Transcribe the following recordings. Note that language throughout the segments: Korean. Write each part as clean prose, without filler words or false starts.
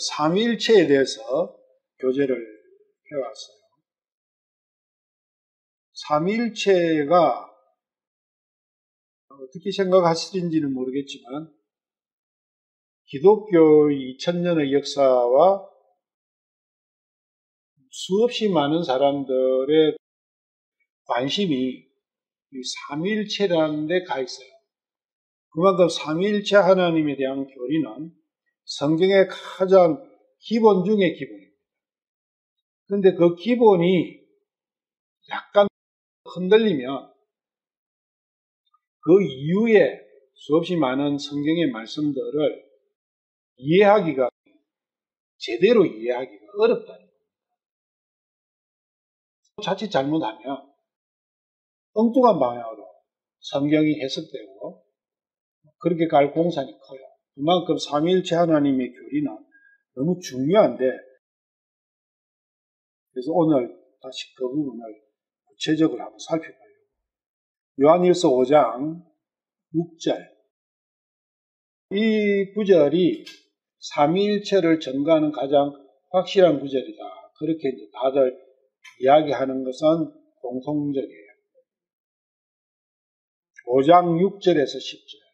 삼위일체에 대해서 교제를 해왔어요. 삼위일체가 어떻게 생각하시는지는 모르겠지만 기독교의 2000년의 역사와 수없이 많은 사람들의 관심이 이 삼위일체라는 데 가 있어요. 그만큼 삼위일체 하나님에 대한 교리는 성경의 가장 기본 중의 기본입니다. 그런데 그 기본이 약간 흔들리면 그 이후에 수없이 많은 성경의 말씀들을 이해하기가, 제대로 이해하기가 어렵다는 겁니다. 자칫 잘못하면 엉뚱한 방향으로 성경이 해석되고 그렇게 갈 공산이 커요. 그만큼 삼위일체 하나님의 교리는 너무 중요한데, 그래서 오늘 다시 그 부분을 구체적으로 한번 살펴보려고. 요한일서 5장 6절. 이 구절이 삼위일체를 증거하는 가장 확실한 구절이다. 그렇게 이제 다들 이야기하는 것은 공통적이에요. 5장 6절에서 10절.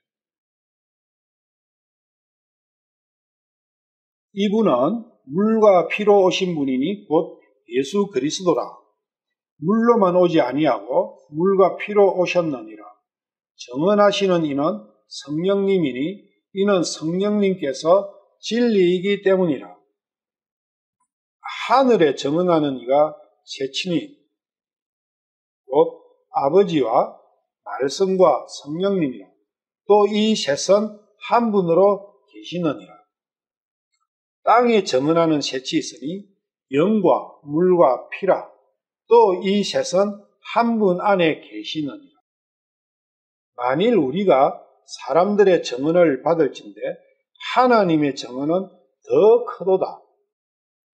이분은 물과 피로 오신 분이니 곧 예수 그리스도라. 물로만 오지 아니하고 물과 피로 오셨느니라. 정언하시는 이는 성령님이니 이는 성령님께서 진리이기 때문이라. 하늘에 정언하는 이가 셋이니 곧 아버지와 말씀과 성령님이라. 또 이 셋은 한 분으로 계시느니라. 땅에 정언하는 셋이 있으니 영과 물과 피라. 또 이 셋은 한 분 안에 계시느니라. 만일 우리가 사람들의 정언을 받을진대 하나님의 정언은 더 크도다.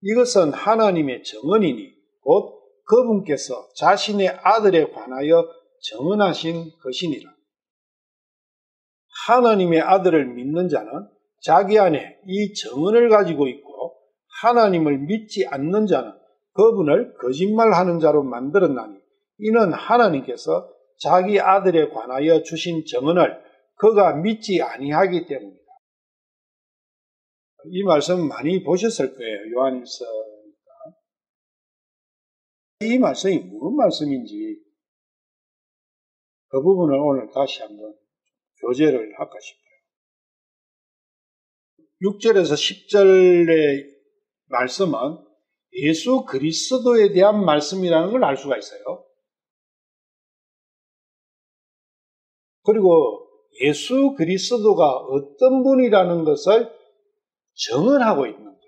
이것은 하나님의 정언이니 곧 그분께서 자신의 아들에 관하여 정언하신 것이니라. 하나님의 아들을 믿는 자는 자기 안에 이 정언을 가지고 있고 하나님을 믿지 않는 자는 그분을 거짓말하는 자로 만들었나니 이는 하나님께서 자기 아들에 관하여 주신 정언을 그가 믿지 아니하기 때문이다. 이 말씀 많이 보셨을 거예요. 요한일서니까. 이 말씀이 무슨 말씀인지 그 부분을 오늘 다시 한번 교제를 할까 싶어요. 6절에서 10절의 말씀은 예수 그리스도에 대한 말씀이라는 걸 알 수가 있어요. 그리고 예수 그리스도가 어떤 분이라는 것을 정언하고 있는 거예요.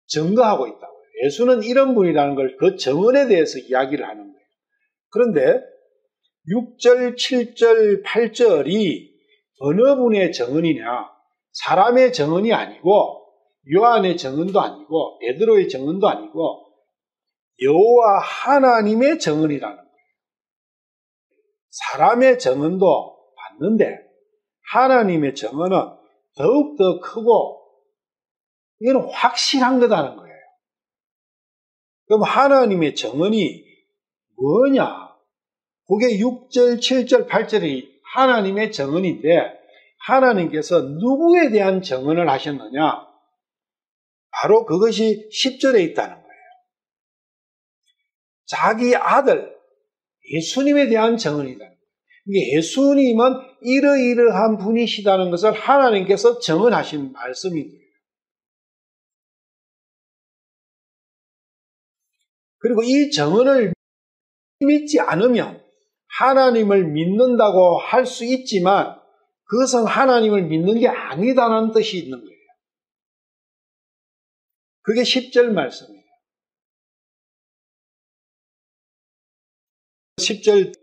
증거하고 있다고요. 예수는 이런 분이라는 걸 그 정언에 대해서 이야기를 하는 거예요. 그런데 6절, 7절, 8절이 어느 분의 정언이냐? 사람의 정언이 아니고 요한의 정언도 아니고 베드로의 정언도 아니고 여호와 하나님의 정언이라는 거예요. 사람의 정언도 받는데 하나님의 정언은 더욱더 크고 이건 확실한 거다는 거예요. 그럼 하나님의 정언이 뭐냐? 그게 6절, 7절, 8절이 하나님의 정언인데 하나님께서 누구에 대한 정언을 하셨느냐? 바로 그것이 10절에 있다는 거예요. 자기 아들 예수님에 대한 정언이다. 예수님은 이러이러한 분이시다는 것을 하나님께서 정언하신 말씀인 거예요. 그리고 이 정언을 믿지 않으면 하나님을 믿는다고 할 수 있지만 그것은 하나님을 믿는 게 아니다라는 뜻이 있는 거예요. 그게 10절 말씀이에요. 10절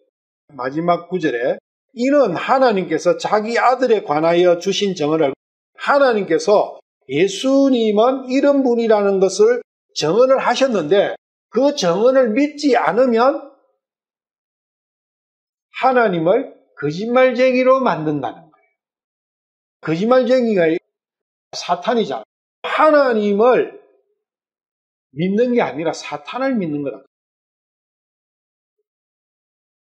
마지막 구절에 이는 하나님께서 자기 아들에 관하여 주신 정언을 하나님께서 예수님은 이런 분이라는 것을 정언을 하셨는데 그 정언을 믿지 않으면 하나님을 거짓말쟁이로 만든다는 거예요. 거짓말쟁이가 사탄이잖아요. 하나님을 믿는 게 아니라 사탄을 믿는 거다.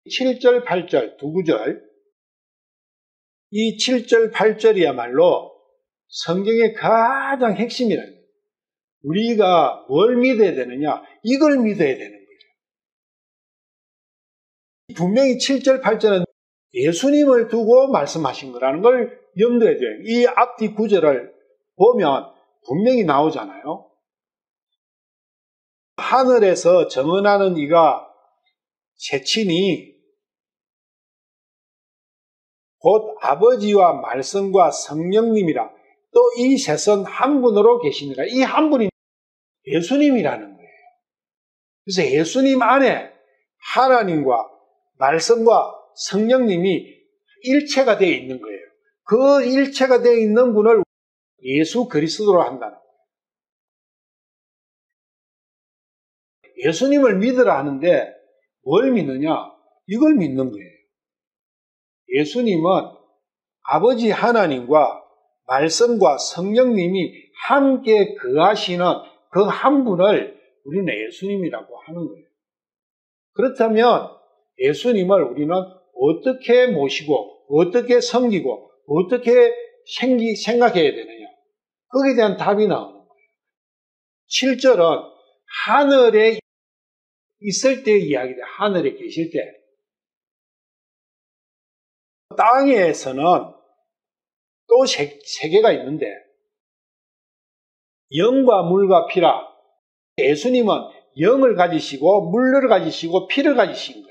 7절, 8절 두 구절, 이 7절, 8절이야말로 성경의 가장 핵심이라는 거예요. 우리가 뭘 믿어야 되느냐? 이걸 믿어야 되는 거예요. 분명히 7절, 8절은 예수님을 두고 말씀하신 거라는 걸 염두에 둬요. 이 앞뒤 구절을 보면 분명히 나오잖아요. 하늘에서 정언하는 이가 세친이 곧 아버지와 말씀과 성령님이라 또 이 셋은 한 분으로 계시니라. 이 한 분이 예수님이라는 거예요. 그래서 예수님 안에 하나님과 말씀과 성령님이 일체가 되어 있는 거예요. 그 일체가 되어 있는 분을 예수 그리스도로 한다는 거예요. 예수님을 믿으라 하는데 뭘 믿느냐? 이걸 믿는 거예요. 예수님은 아버지 하나님과 말씀과 성령님이 함께 거하시는 그 한 분을 우리는 예수님이라고 하는 거예요. 그렇다면 예수님을 우리는 어떻게 모시고 어떻게 섬기고 어떻게 생각해야 되느냐? 거기에 대한 답이 나오는 거예요. 7절은 하늘에 있을 때의 이야기다. 하늘에 계실 때. 땅에서는 또 세계가 있는데 영과 물과 피라. 예수님은 영을 가지시고 물을 가지시고 피를 가지신 거예요.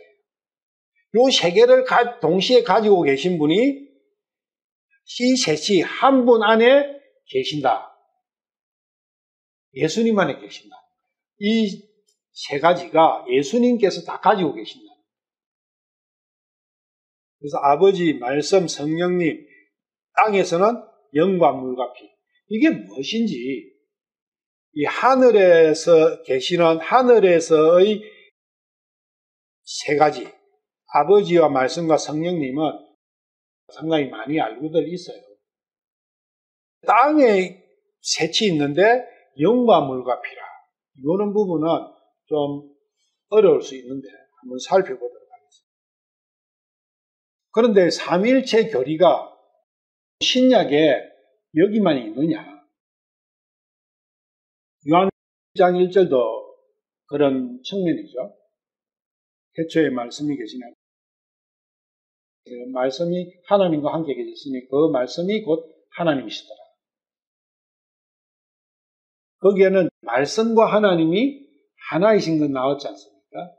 이 세 개를 동시에 가지고 계신 분이 이 셋이 한 분 안에 계신다. 예수님 안에 계신다. 이 세 가지가 예수님께서 다 가지고 계신다. 그래서 아버지, 말씀, 성령님, 땅에서는 영과 물과 피. 이게 무엇인지 이 하늘에서 계시는 하늘에서의 세 가지 아버지와 말씀과 성령님은 상당히 많이 알고들 있어요. 땅에 셋이 있는데 영과 물과 피라. 이거는 부분은 좀 어려울 수 있는데 한번 살펴보도록 하겠습니다. 그런데 삼위일체 교리가 신약에 여기만 있느냐? 요한 1장 1절도 그런 측면이죠. 태초에 말씀이 계시냐? 말씀이 하나님과 함께 계셨으니 그 말씀이 곧 하나님이시더라. 거기에는 말씀과 하나님이 하나이신 건 나왔지 않습니까?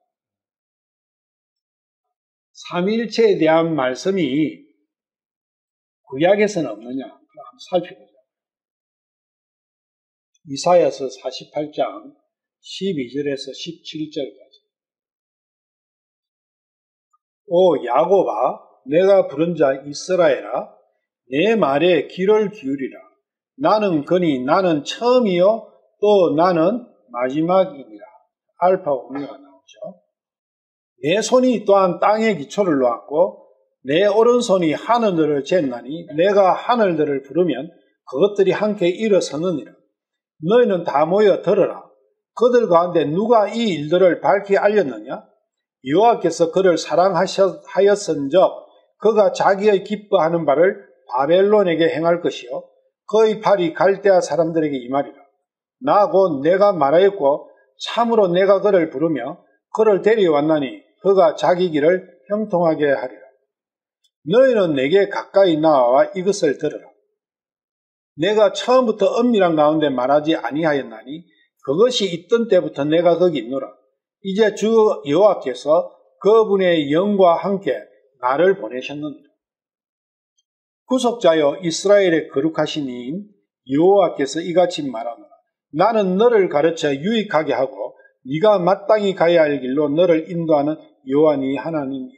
삼위일체에 대한 말씀이 구약에서는 없느냐? 한번 살펴보자. 이사야서 48장 12절에서 17절까지. 오 야곱아, 내가 부른 자 이스라엘아, 내 말에 귀를 기울이라. 나는 그니 나는 처음이요 또 나는 마지막이니라. 알파 오메가 나오죠. 내 손이 또한 땅의 기초를 놓았고 내 오른손이 하늘들을 쟀나니 내가 하늘들을 부르면 그것들이 함께 일어서느니라. 너희는 다 모여 들으라. 그들 가운데 누가 이 일들을 밝히 알렸느냐? 여호와께서 그를 사랑하였은적 그가 자기의 기뻐하는 바를 바벨론에게 행할 것이요 그의 발이 갈대아 사람들에게 임하리라. 나 곧 내가 말하였고 참으로 내가 그를 부르며 그를 데려왔나니 그가 자기 길을 형통하게 하리라. 너희는 내게 가까이 나와 이것을 들으라. 내가 처음부터 은밀한 가운데 말하지 아니하였나니 그것이 있던 때부터 내가 거기 있노라. 이제 주 여호와께서 그분의 영과 함께 나를 보내셨느니라. 구속자여 이스라엘의 거룩하신 이인 여호와께서 이같이 말하노라. 나는 너를 가르쳐 유익하게 하고 네가 마땅히 가야 할 길로 너를 인도하는 여호와 네 하나님이라.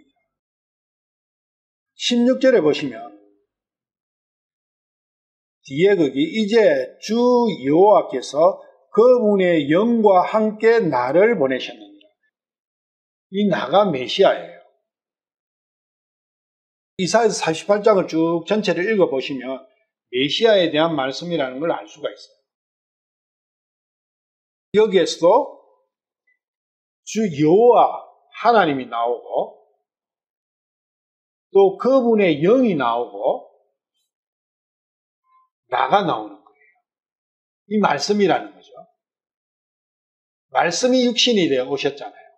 16절에 보시면 뒤에 거기 이제 주 여호와께서 그분의 영과 함께 나를 보내셨느니라. 이 나가 메시아예요. 이사야서 48장을 쭉 전체를 읽어보시면 메시아에 대한 말씀이라는 걸 알 수가 있어요. 여기에서도 주 여호와 하나님이 나오고 또 그분의 영이 나오고 나가 나오는 거예요. 이 말씀이라는 거죠. 말씀이 육신이 되어 오셨잖아요.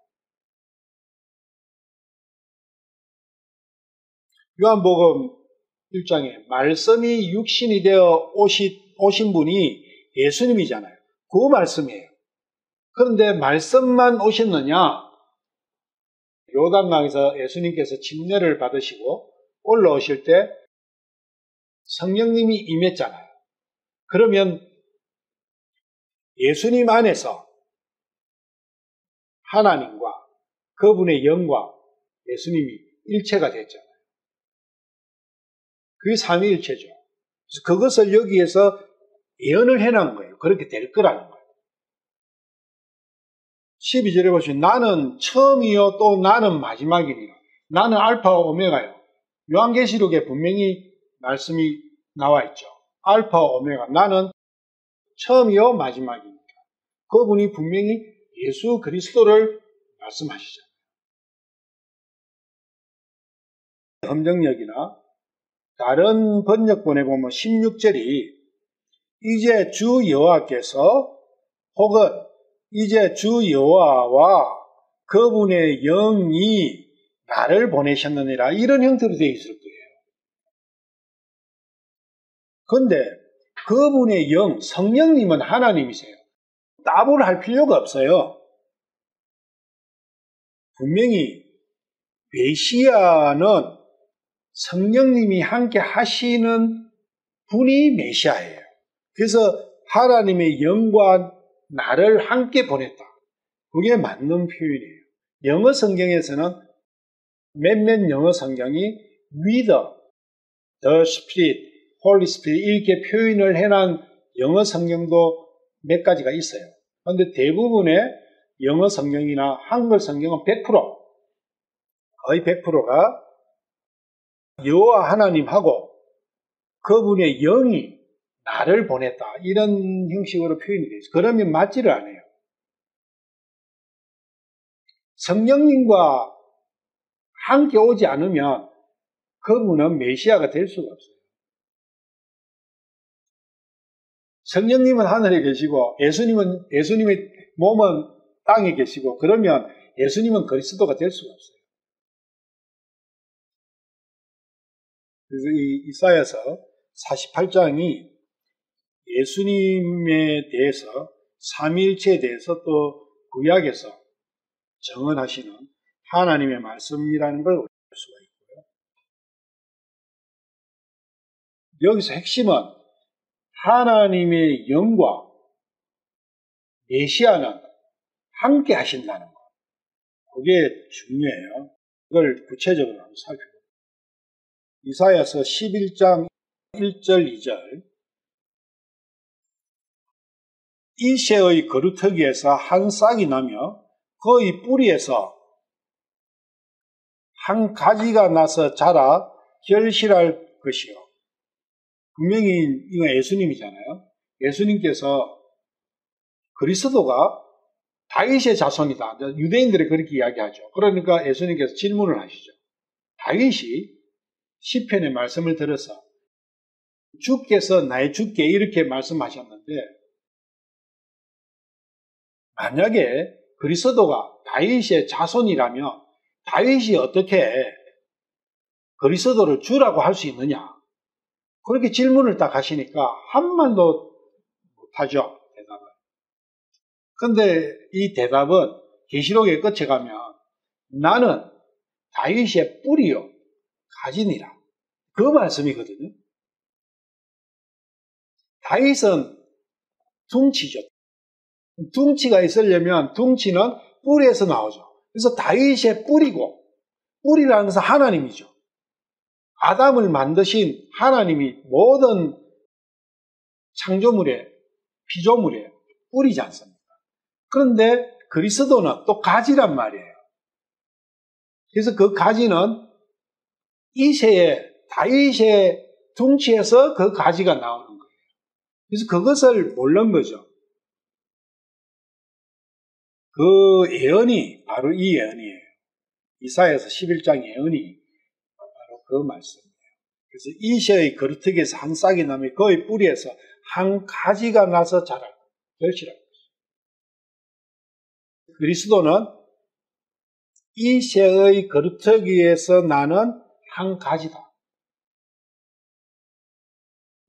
요한복음 1장에 말씀이 육신이 되어 오신 분이 예수님이잖아요. 그 말씀이에요. 그런데 말씀만 오셨느냐? 요단강에서 예수님께서 침례를 받으시고 올라오실 때 성령님이 임했잖아요. 그러면 예수님 안에서 하나님과 그분의 영과 예수님이 일체가 됐잖아요. 그게 삼위일체죠. 그래서 그것을 여기에서 예언을 해놓은 거예요. 그렇게 될 거라는 거예요. 12절에 보시면 나는 처음이요 또 나는 마지막이니라. 나는 알파와 오메가요. 요한계시록에 분명히 말씀이 나와 있죠. 알파와 오메가. 나는 처음이요 마지막이니까. 그분이 분명히 예수 그리스도를 말씀하시잖아요. 검정역이나 다른 번역본에 보면 16절이 이제 주 여호와께서 혹은 이제 주 여호와와 그분의 영이 나를 보내셨느니라 이런 형태로 되어 있을 거예요. 그런데 그분의 영, 성령님은 하나님이세요. 따블 할 필요가 없어요. 분명히 메시아는 성령님이 함께 하시는 분이 메시아예요. 그래서 하나님의 영과 나를 함께 보냈다. 그게 맞는 표현이에요. 영어 성경에서는 몇몇 영어 성경이 with the Spirit, Holy Spirit 이렇게 표현을 해놓은 영어 성경도 몇 가지가 있어요. 그런데 대부분의 영어 성경이나 한글 성경은 100%, 거의 100%가 여호와 하나님하고 그분의 영이 나를 보냈다. 이런 형식으로 표현이 되어 있어요. 그러면 맞지를 않아요. 성령님과 함께 오지 않으면 그분은 메시아가 될 수가 없어요. 성령님은 하늘에 계시고 예수님의 몸은 땅에 계시고 그러면 예수님은 그리스도가 될 수가 없어요. 그래서 이 이사야서 48장이 예수님에 대해서 삼위일체에 대해서 또 구약에서 정언하시는 하나님의 말씀이라는 걸 알 수가 있고요. 여기서 핵심은 하나님의 영과 메시아는 함께 하신다는 것. 그게 중요해요. 그걸 구체적으로 한번 살펴볼게요. 이사야서 11장 1절 2절 이새의 거루터기에서 한 싹이 나며 그의 뿌리에서 한 가지가 나서 자라 결실할 것이요. 분명히 이건 예수님이잖아요. 예수님께서 그리스도가 다윗의 자손이다. 유대인들이 그렇게 이야기하죠. 그러니까 예수님께서 질문을 하시죠. 다윗이 시편의 말씀을 들어서 주께서 나의 주께 이렇게 말씀하셨는데 만약에 그리스도가 다윗의 자손이라면 다윗이 어떻게 그리스도를 주라고 할 수 있느냐? 그렇게 질문을 딱 하시니까 한마디도 못하죠. 대답을. 그런데 이 대답은 계시록의 끝에 가면 나는 다윗의 뿌리요 가지니라. 그 말씀이거든요. 다윗은 둥치죠. 둥치가 있으려면 둥치는 뿌리에서 나오죠. 그래서 다윗의 뿌리고 뿌리라는 것은 하나님이죠. 아담을 만드신 하나님이 모든 창조물의 피조물의 뿌리지 않습니까? 그런데 그리스도는 또 가지란 말이에요. 그래서 그 가지는 이새의 다윗의 둥치에서 그 가지가 나오는 거예요. 그래서 그것을 모른 거죠. 그 예언이 바로 이 예언이에요. 이사야서 11장 예언이 바로 그 말씀이에요. 그래서 이새의 거루터기에서 한 싹이 나면 그의 뿌리에서 한 가지가 나서 자랄 결실할 것이에요. 그리스도는 이새의 거루터기에서 나는 한 가지다.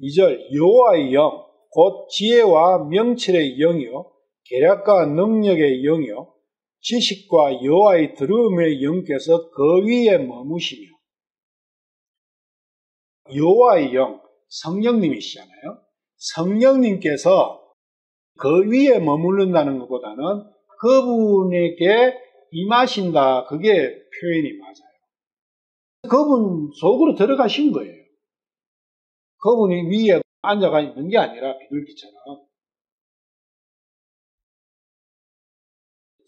2절 여호와의 영, 곧 지혜와 명철의 영이요 계략과 능력의 영이요 지식과 여호와의 들음의 영께서 그 위에 머무시며. 여호와의 영, 성령님이시잖아요. 성령님께서 그 위에 머무른다는 것보다는 그분에게 임하신다. 그게 표현이 맞아요. 그분 속으로 들어가신 거예요. 그분이 위에 앉아가 있는 게 아니라 비둘기처럼.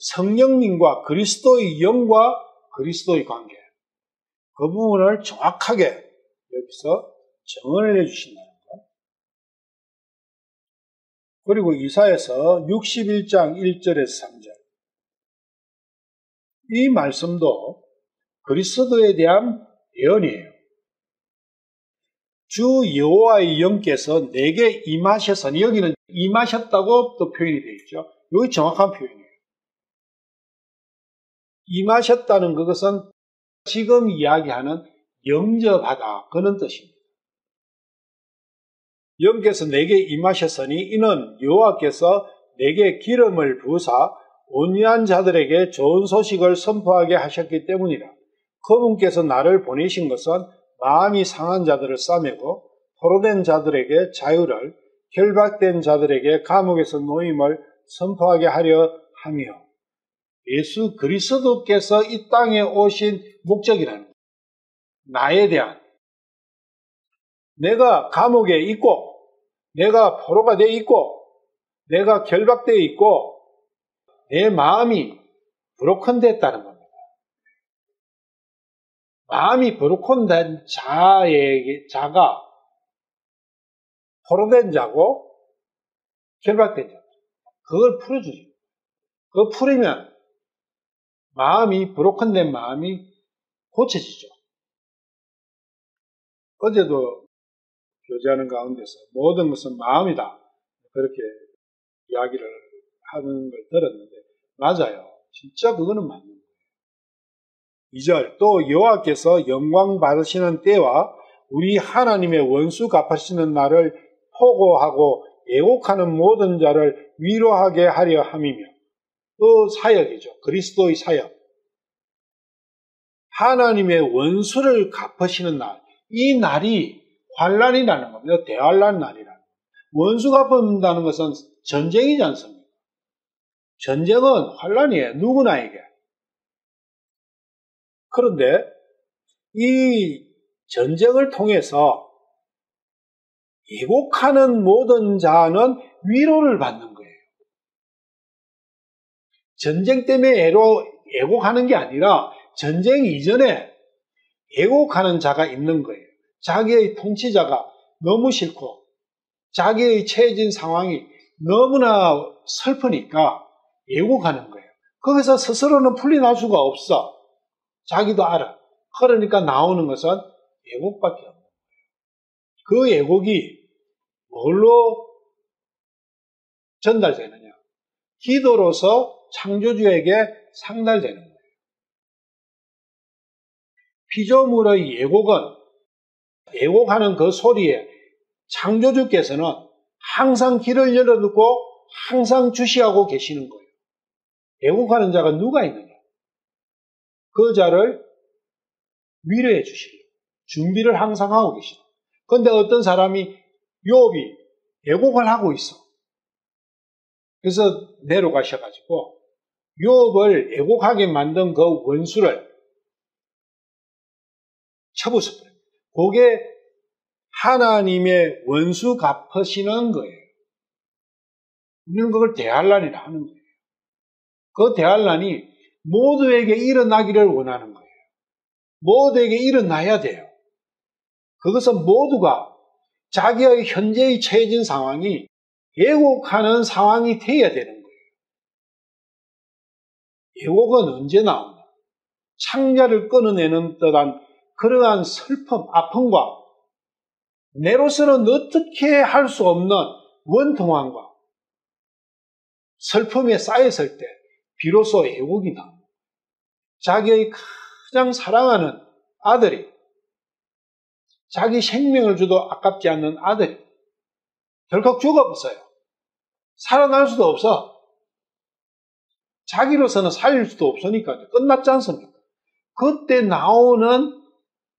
성령님과 그리스도의 영과 그리스도의 관계, 그 부분을 정확하게 여기서 정언을 해주신다는 것. 그리고 이사야서 61장 1절에서 3절, 이 말씀도 그리스도에 대한 예언이에요. 주 여호와의 영께서 내게 임하셨으니, 여기는 임하셨다고 또 표현이 되어 있죠. 여기 정확한 표현이에요. 임하셨다는 그것은 지금 이야기하는 영접하다, 그런 뜻입니다. 영께서 내게 임하셨으니 이는 여호와께서 내게 기름을 부으사 온유한 자들에게 좋은 소식을 선포하게 하셨기 때문이라. 그분께서 나를 보내신 것은 마음이 상한 자들을 싸매고 포로된 자들에게 자유를, 결박된 자들에게 감옥에서 노임을 선포하게 하려 하며, 예수 그리스도께서 이 땅에 오신 목적이라는 거예요. 나에 대한, 내가 감옥에 있고, 내가 포로가 되어 있고, 내가 결박되어 있고, 내 마음이 브로큰됐다는 겁니다. 마음이 브로큰된 자가 포로된 자고 결박된 자, 그걸 풀어주죠. 그거 풀으면 마음이, 브로큰된 마음이 고쳐지죠. 어제도 교제하는 가운데서 모든 것은 마음이다, 그렇게 이야기를 하는 걸 들었는데 맞아요. 진짜 그거는 맞는 거예요. 2절, 또 여호와께서 영광 받으시는 때와 우리 하나님의 원수 갚으시는 날을 포고하고 애곡하는 모든 자를 위로하게 하려 함이며, 또 사역이죠. 그리스도의 사역. 하나님의 원수를 갚으시는 날, 이 날이 환란이라는 겁니다. 대환란 날이라는 겁니다. 원수 갚는다는 것은 전쟁이지 않습니까? 전쟁은 환란이에요. 누구나에게. 그런데 이 전쟁을 통해서 애곡하는 모든 자는 위로를 받는 거예요. 전쟁 때문에 애곡하는 게 아니라 전쟁 이전에 애곡하는 자가 있는 거예요. 자기의 통치자가 너무 싫고 자기의 처해진 상황이 너무나 슬프니까 애곡하는 거예요. 거기서 스스로는 풀려날 수가 없어. 자기도 알아. 그러니까 나오는 것은 애곡밖에 없는 거예요. 그 애곡이 뭘로 전달되느냐? 기도로서 창조주에게 상달되는 거예요. 피조물의 애곡하는 그 소리에 창조주께서는 항상 귀를 열어두고 항상 주시하고 계시는 거예요. 애곡하는 자가 누가 있느냐? 그 자를 위로해 주시려고 준비를 항상 하고 계시다. 그런데 어떤 사람이 욥이 애곡을 하고 있어. 그래서 내려가셔가지고 욥을 애곡하게 만든 그 원수를 쳐부숴버려요. 그게 하나님의 원수 갚으시는 거예요. 우리는 그걸 대환란이라 하는 거예요. 그 대환란이 모두에게 일어나기를 원하는 거예요. 모두에게 일어나야 돼요. 그것은 모두가 자기의 현재의 처해진 상황이 애곡하는 상황이 되어야 되는 거예요. 애곡은 언제 나오냐? 창자를 끊어내는 듯한 그러한 슬픔, 아픔과 내로서는 어떻게 할 수 없는 원통함과 슬픔에 쌓였을 때 비로소 애곡이 나옵니다. 자기의 가장 사랑하는 아들이, 자기 생명을 줘도 아깝지 않는 아들이 덜컥 죽어버렸어요. 살아날 수도 없어. 자기로서는 살릴 수도 없으니까 끝났지 않습니까? 그때 나오는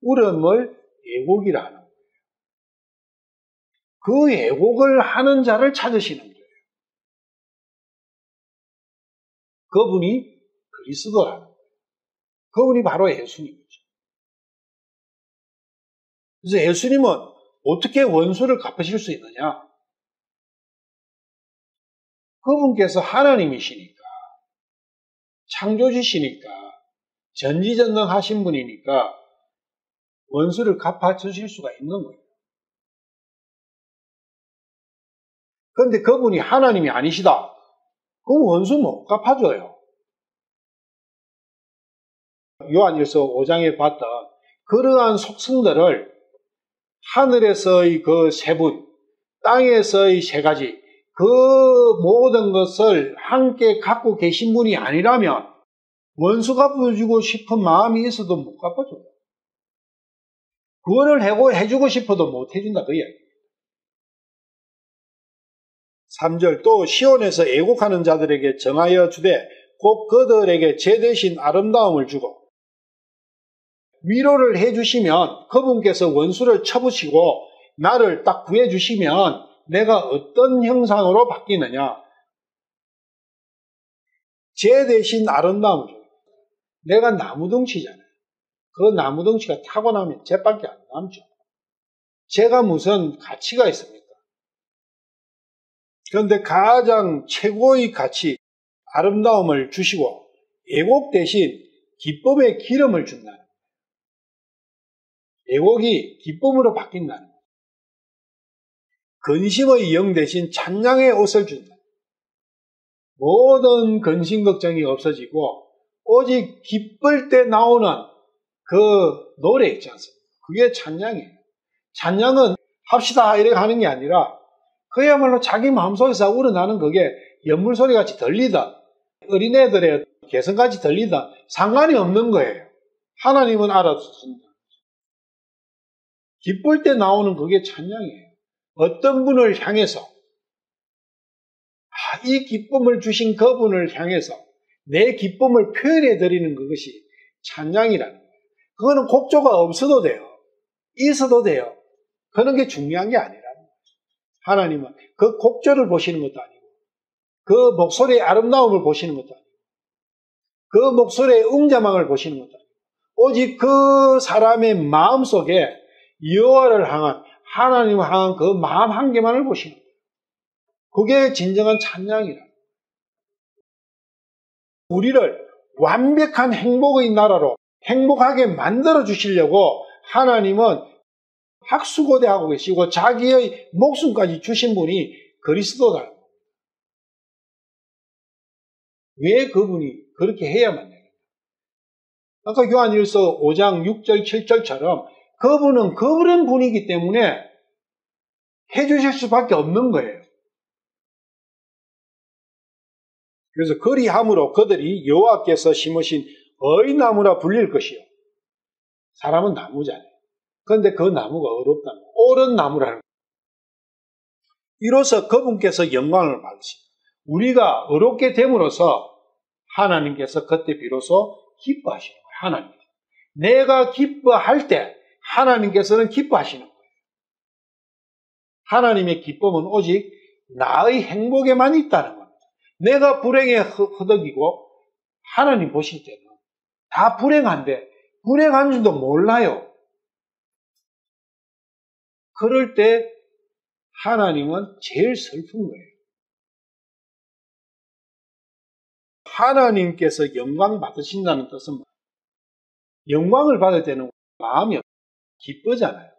울음을 애곡이라 하는 거예요. 그 애곡을 하는 자를 찾으시는 거예요. 그분이 그리스도라는 거예요. 그분이 바로 예수님이죠. 그래서 예수님은 어떻게 원수를 갚으실 수 있느냐? 그분께서 하나님이시니까, 창조주시니까, 전지전능하신 분이니까 원수를 갚아주실 수가 있는 거예요. 그런데 그분이 하나님이 아니시다. 그럼 원수 못 갚아줘요. 요한일서 5장에 봤던 그러한 속성들을 하늘에서의 그 세 분, 땅에서의 세 가지, 그 모든 것을 함께 갖고 계신 분이 아니라면 원수 갚아주고 싶은 마음이 있어도 못 갚아줘요. 구원을 해주고 싶어도 못 해준다 그 이야기입니다. 3절 또 시온에서 애곡하는 자들에게 정하여 주되 곧 그들에게 제 대신 아름다움을 주고 위로를 해주시면 그분께서 원수를 쳐부시고 나를 딱 구해주시면 내가 어떤 형상으로 바뀌느냐? 제 대신 아름다움을 줘요. 내가 나무덩치잖아요. 그 나무덩치가 타고 나면 쟤밖에 안 남죠. 쟤가 무슨 가치가 있습니까? 그런데 가장 최고의 가치, 아름다움을 주시고 애곡 대신 기쁨의 기름을 준다는 거예요. 애곡이 기쁨으로 바뀐다는 거예요. 근심의 영 대신 찬양의 옷을 준다. 모든 근심 걱정이 없어지고 오직 기쁠 때 나오는 그 노래 있지 않습니까? 그게 찬양이에요. 찬양은 합시다 이렇게 하는 게 아니라 그야말로 자기 마음속에서 우러나는 그게 연물소리 같이 들리다, 어린애들의 개성같이 들리다 상관이 없는 거예요. 하나님은 알아듣습니다. 기쁠 때 나오는 그게 찬양이에요. 어떤 분을 향해서 이 기쁨을 주신 그분을 향해서 내 기쁨을 표현해 드리는 그것이 찬양이라는 거예요. 그거는 곡조가 없어도 돼요. 있어도 돼요. 그런 게 중요한 게 아니라는 거예요. 하나님은 그 곡조를 보시는 것도 아니고 그 목소리의 아름다움을 보시는 것도 아니고 그 목소리의 웅장함을 보시는 것도 아니고 오직 그 사람의 마음속에 여호와를 향한 하나님을 향한 그 마음 한 개만을 보시는 거예요. 그게 진정한 찬양이라. 우리를 완벽한 행복의 나라로 행복하게 만들어 주시려고 하나님은 학수고대하고 계시고 자기의 목숨까지 주신 분이 그리스도다. 왜 그분이 그렇게 해야만 해요? 아까 요한일서 5장 6절 7절처럼 그분은 그런 분이기 때문에 해주실 수밖에 없는 거예요. 그래서 그리함으로 그들이 여호와께서 심으신 의나무라 불릴 것이요. 사람은 나무잖아요. 그런데 그 나무가 어렵다는 거예요. 옳은 나무라는 거예요. 이로써 그분께서 영광을 받으십니다. 우리가 어렵게 됨으로써 하나님께서 그때 비로소 기뻐하시는 거예요. 하나님. 내가 기뻐할 때 하나님께서는 기뻐하시는 거예요. 하나님의 기쁨은 오직 나의 행복에만 있다는 겁니다. 내가 불행에 허덕이고 하나님 보실 때는 다 불행한데 불행한 줄도 몰라요. 그럴 때 하나님은 제일 슬픈 거예요. 하나님께서 영광 받으신다는 뜻은 영광을 받을 때는 마음이 기쁘잖아요.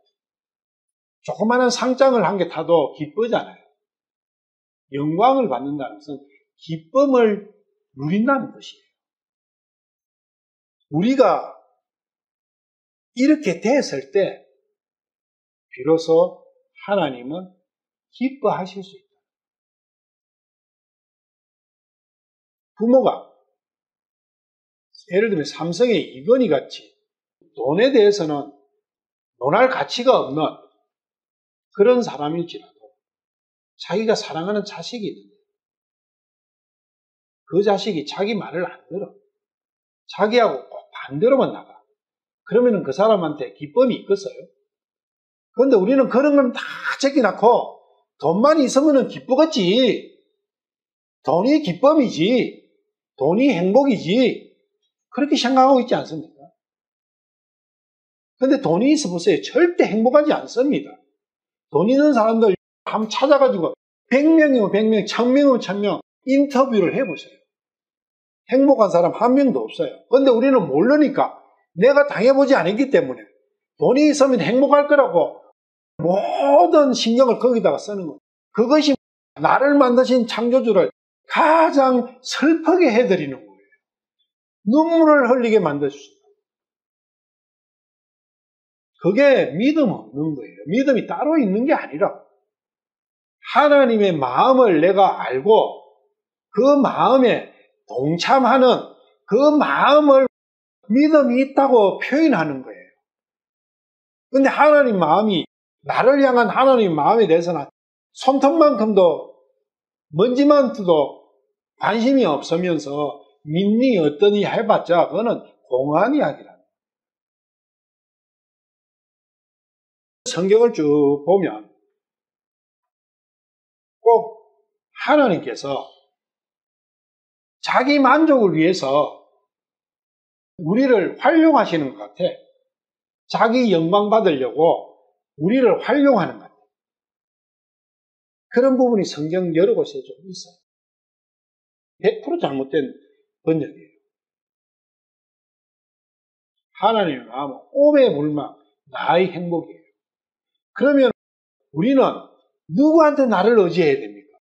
조그마한 상장을 한 개 타도 기쁘잖아요. 영광을 받는다는 것은 기쁨을 누린다는 뜻이에요. 우리가 이렇게 됐을 때 비로소 하나님은 기뻐하실 수 있다. 부모가 예를 들면 삼성의 이건희 같이 돈에 대해서는 논할 가치가 없는 그런 사람일지라도 자기가 사랑하는 자식이 있는데 그 자식이 자기 말을 안 들어. 자기하고 꼭 반대로만 나가. 그러면 그 사람한테 기쁨이 있겠어요? 그런데 우리는 그런 건 다 제껴놓고 돈만 있으면 기쁘겠지. 돈이 기쁨이지. 돈이 행복이지. 그렇게 생각하고 있지 않습니까? 그런데 돈이 있어 보세요. 절대 행복하지 않습니다. 돈 있는 사람들 한번 찾아가지고 100명이면 100명, 1000명이면 1000명 인터뷰를 해보세요. 행복한 사람 한 명도 없어요. 그런데 우리는 모르니까 내가 당해보지 않았기 때문에 돈이 있으면 행복할 거라고 모든 신경을 거기다가 쓰는 거예요. 그것이 나를 만드신 창조주를 가장 슬프게 해드리는 거예요. 눈물을 흘리게 만드셨습니다. 그게 믿음 없는 거예요. 믿음이 따로 있는 게 아니라 하나님의 마음을 내가 알고 그 마음에 동참하는 그 마음을 믿음이 있다고 표현하는 거예요. 근데 하나님 마음이 나를 향한 하나님 마음에 대해서는 손톱만큼도 먼지만큼도 관심이 없으면서 믿니 어떠니 해봤자 그거는 공한 이야기랍니다. 성경을 쭉 보면 꼭 하나님께서 자기 만족을 위해서 우리를 활용하시는 것 같아. 자기 영광 받으려고 우리를 활용하는 것 같아. 그런 부분이 성경 여러 곳에 좀 있어요. 100% 잘못된 번역이에요. 하나님의 마음은 오매불망 나의 행복이에요. 그러면 우리는 누구한테 나를 의지해야 됩니까?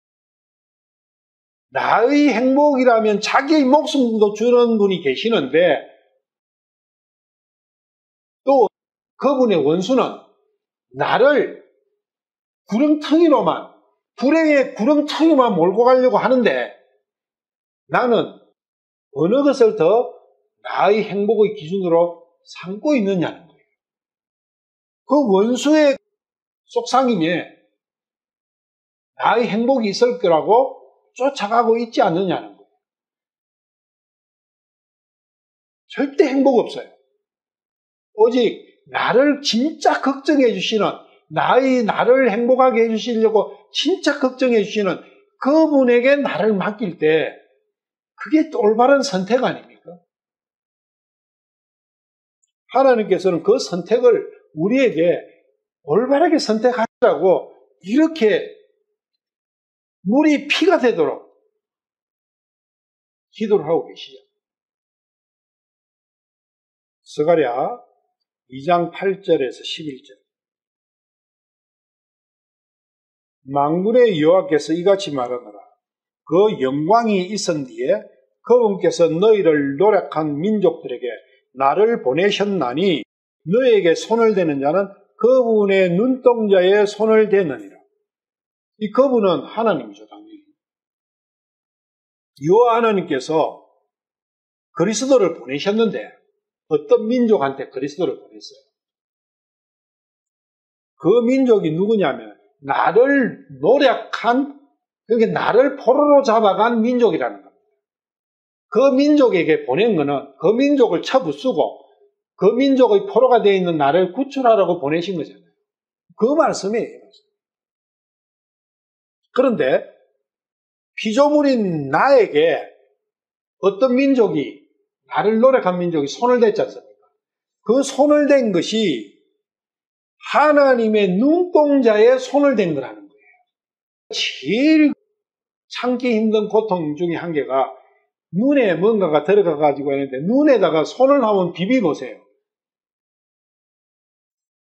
나의 행복이라면 자기의 목숨도 주는 분이 계시는데 또 그분의 원수는 나를 구렁텅이로만 불행의 구렁텅이만 몰고 가려고 하는데 나는 어느 것을 더 나의 행복의 기준으로 삼고 있느냐는 거예요. 그 원수의 속삭임에 나의 행복이 있을 거라고 쫓아가고 있지 않느냐는 거예요. 절대 행복 없어요. 오직 나를 진짜 걱정해 주시는 나를 행복하게 해주시려고 진짜 걱정해 주시는 그분에게 나를 맡길 때 그게 올바른 선택 아닙니까? 하나님께서는 그 선택을 우리에게 올바르게 선택하라고 이렇게 물이 피가 되도록 기도를 하고 계시죠. 스가랴 2장 8절에서 11절. 만군의 여호와께서 이같이 말하노라. 그 영광이 있은 뒤에 그분께서 너희를 노력한 민족들에게 나를 보내셨나니 너희에게 손을 대는 자는 그분의 눈동자에 손을 대느니라. 이 그분은 하나님이죠, 당연히. 여호와 하나님께서 그리스도를 보내셨는데 어떤 민족한테 그리스도를 보냈어요? 그 민족이 누구냐면 나를 노력한, 그러니까 나를 포로로 잡아간 민족이라는 겁니다. 그 민족에게 보낸 거는 그 민족을 쳐부수고 그 민족의 포로가 되어 있는 나를 구출하라고 보내신 거잖아요. 그 말씀이에요. 그런데 피조물인 나에게 어떤 민족이, 나를 노력한 민족이 손을 댔지 않습니까? 그 손을 댄 것이 하나님의 눈동자에 손을 댄 거라는 거예요. 제일 참기 힘든 고통 중에 한 개가 눈에 뭔가가 들어가가지고 있는데 눈에다가 손을 한번 비비보세요.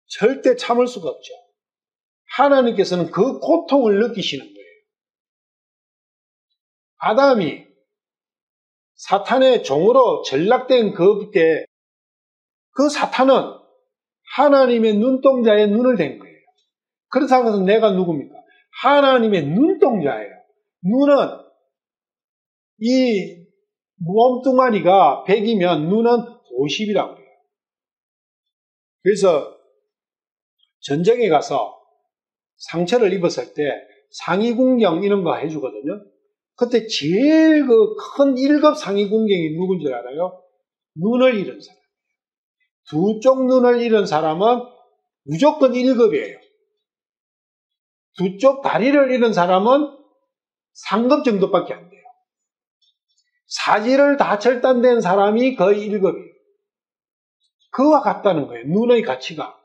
절대 참을 수가 없죠. 하나님께서는 그 고통을 느끼시는 거예요. 아담이 사탄의 종으로 전락된 그때 그 사탄은 하나님의 눈동자에 눈을 댄 거예요. 그렇다고 해서 내가 누굽니까? 하나님의 눈동자예요. 눈은 이 몸뚱아리가 100이면 눈은 50이라고 그래요. 그래서 전쟁에 가서 상처를 입었을 때 상위군경 이런 거 해주거든요. 그때 제일 그 큰 1급 상위군경이 누군지 알아요? 눈을 잃은 사람. 두 쪽 눈을 잃은 사람은 무조건 1급이에요. 두 쪽 다리를 잃은 사람은 3급 정도밖에 안 돼요. 사지를 다 절단된 사람이 거의 1급이에요. 그와 같다는 거예요. 눈의 가치가.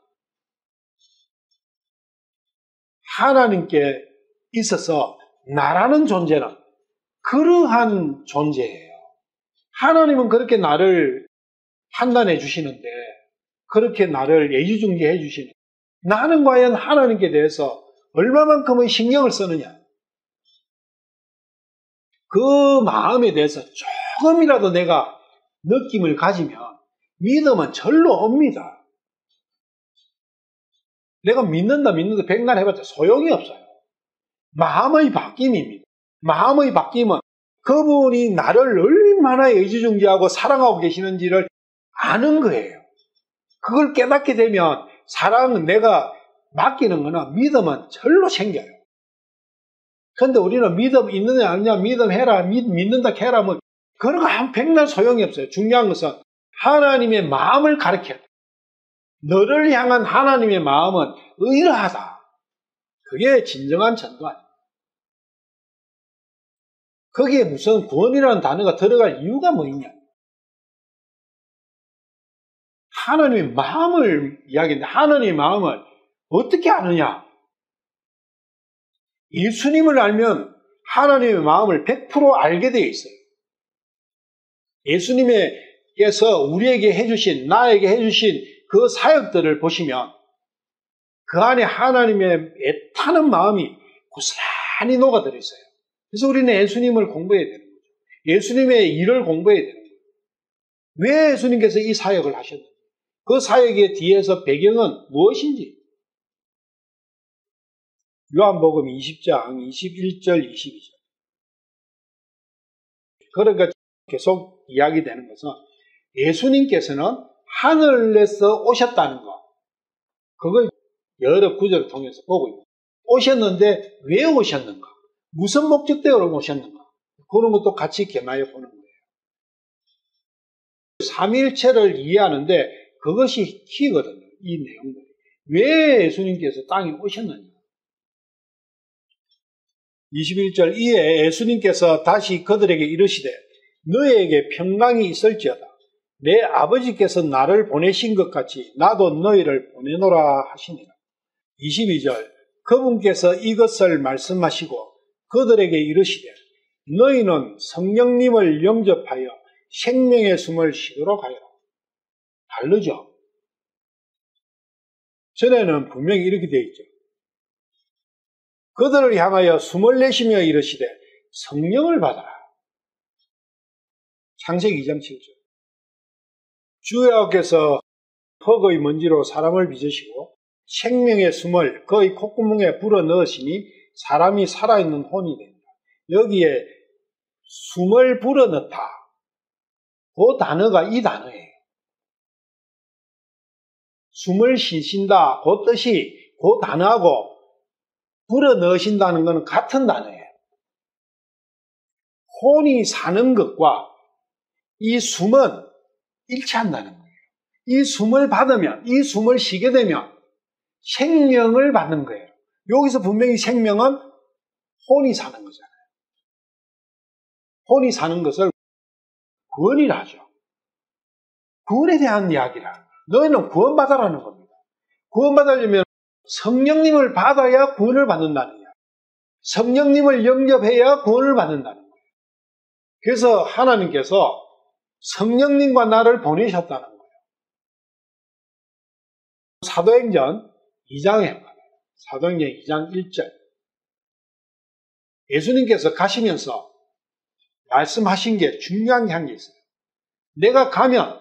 하나님께 있어서 나라는 존재는 그러한 존재예요. 하나님은 그렇게 나를 판단해 주시는데, 그렇게 나를 예의중지해 주시는, 나는 과연 하나님께 대해서 얼마만큼의 신경을 쓰느냐? 그 마음에 대해서 조금이라도 내가 느낌을 가지면 믿음은 절로 옵니다. 내가 믿는다 백날 해봤자 소용이 없어요. 마음의 바뀜입니다. 마음의 바뀜은 그분이 나를 얼마나 의지중지하고 사랑하고 계시는지를 아는 거예요. 그걸 깨닫게 되면 사랑은 내가 맡기는 거나 믿음은 절로 생겨요. 그런데 우리는 믿음 있느냐 아니냐, 믿음 해라, 믿는다 해라, 뭐 그런 거 한 백날 소용이 없어요. 중요한 것은 하나님의 마음을 가르쳐야 돼. 너를 향한 하나님의 마음은 이러하다. 그게 진정한 전도아니에요. 거기에 무슨 구원이라는 단어가 들어갈 이유가 뭐 있냐? 하나님의 마음을 이야기하는데 하나님의 마음을 어떻게 아느냐? 예수님을 알면 하나님의 마음을 100% 알게 되어 있어요. 예수님께서 우리에게 해주신, 나에게 해주신 그 사역들을 보시면 그 안에 하나님의 애타는 마음이 고스란히 녹아들어 있어요. 그래서 우리는 예수님을 공부해야 되는 거죠. 예수님의 일을 공부해야 되는 거죠. 왜 예수님께서 이 사역을 하셨는지, 그 사역의 뒤에서 배경은 무엇인지. 요한복음 20장 21절 22절. 그러니까 계속 이야기되는 것은 예수님께서는 하늘에서 오셨다는 것, 그걸 여러 구절을 통해서 보고 있습니다. 오셨는데 왜 오셨는가? 무슨 목적 때문에 오셨는가? 그런 것도 같이 개마해 보는 거예요. 삼위일체를 이해하는데 그것이 키거든요. 이 내용들이. 왜 예수님께서 땅에 오셨느냐? 21절 이에 예수님께서 다시 그들에게 이르시되 너희에게 평강이 있을지어다. 내 아버지께서 나를 보내신 것 같이 나도 너희를 보내노라 하시니라. 22절 그분께서 이것을 말씀하시고 그들에게 이르시되 너희는 성령님을 영접하여 생명의 숨을 쉬도록 하여라. 다르죠? 전에는 분명히 이렇게 되어 있죠. 그들을 향하여 숨을 내쉬며 이르시되 성령을 받아라. 창세기 2장 7절. 주여께서 흙의 먼지로 사람을 빚으시고 생명의 숨을 그의 콧구멍에 불어넣으시니 사람이 살아있는 혼이 된다. 여기에 숨을 불어넣다. 그 단어가 이 단어예요. 숨을 쉬신다. 그 뜻이 그 단어하고 불어넣으신다는 것은 같은 단어예요. 혼이 사는 것과 이 숨은 일치한다는 거예요. 이 숨을 받으면, 이 숨을 쉬게 되면 생명을 받는 거예요. 여기서 분명히 생명은 혼이 사는 거잖아요. 혼이 사는 것을 구원이라 하죠. 구원에 대한 이야기라. 너희는 구원받아라는 겁니다. 구원받으려면 성령님을 받아야 구원을 받는다는 이야기. 성령님을 영접해야 구원을 받는다는 거예요. 그래서 하나님께서 성령님과 나를 보내셨다는 거예요. 사도행전 2장에 말해요. 사도행전 2장 1절. 예수님께서 가시면서 말씀하신 게 중요한 게 한 게 있어요. 내가 가면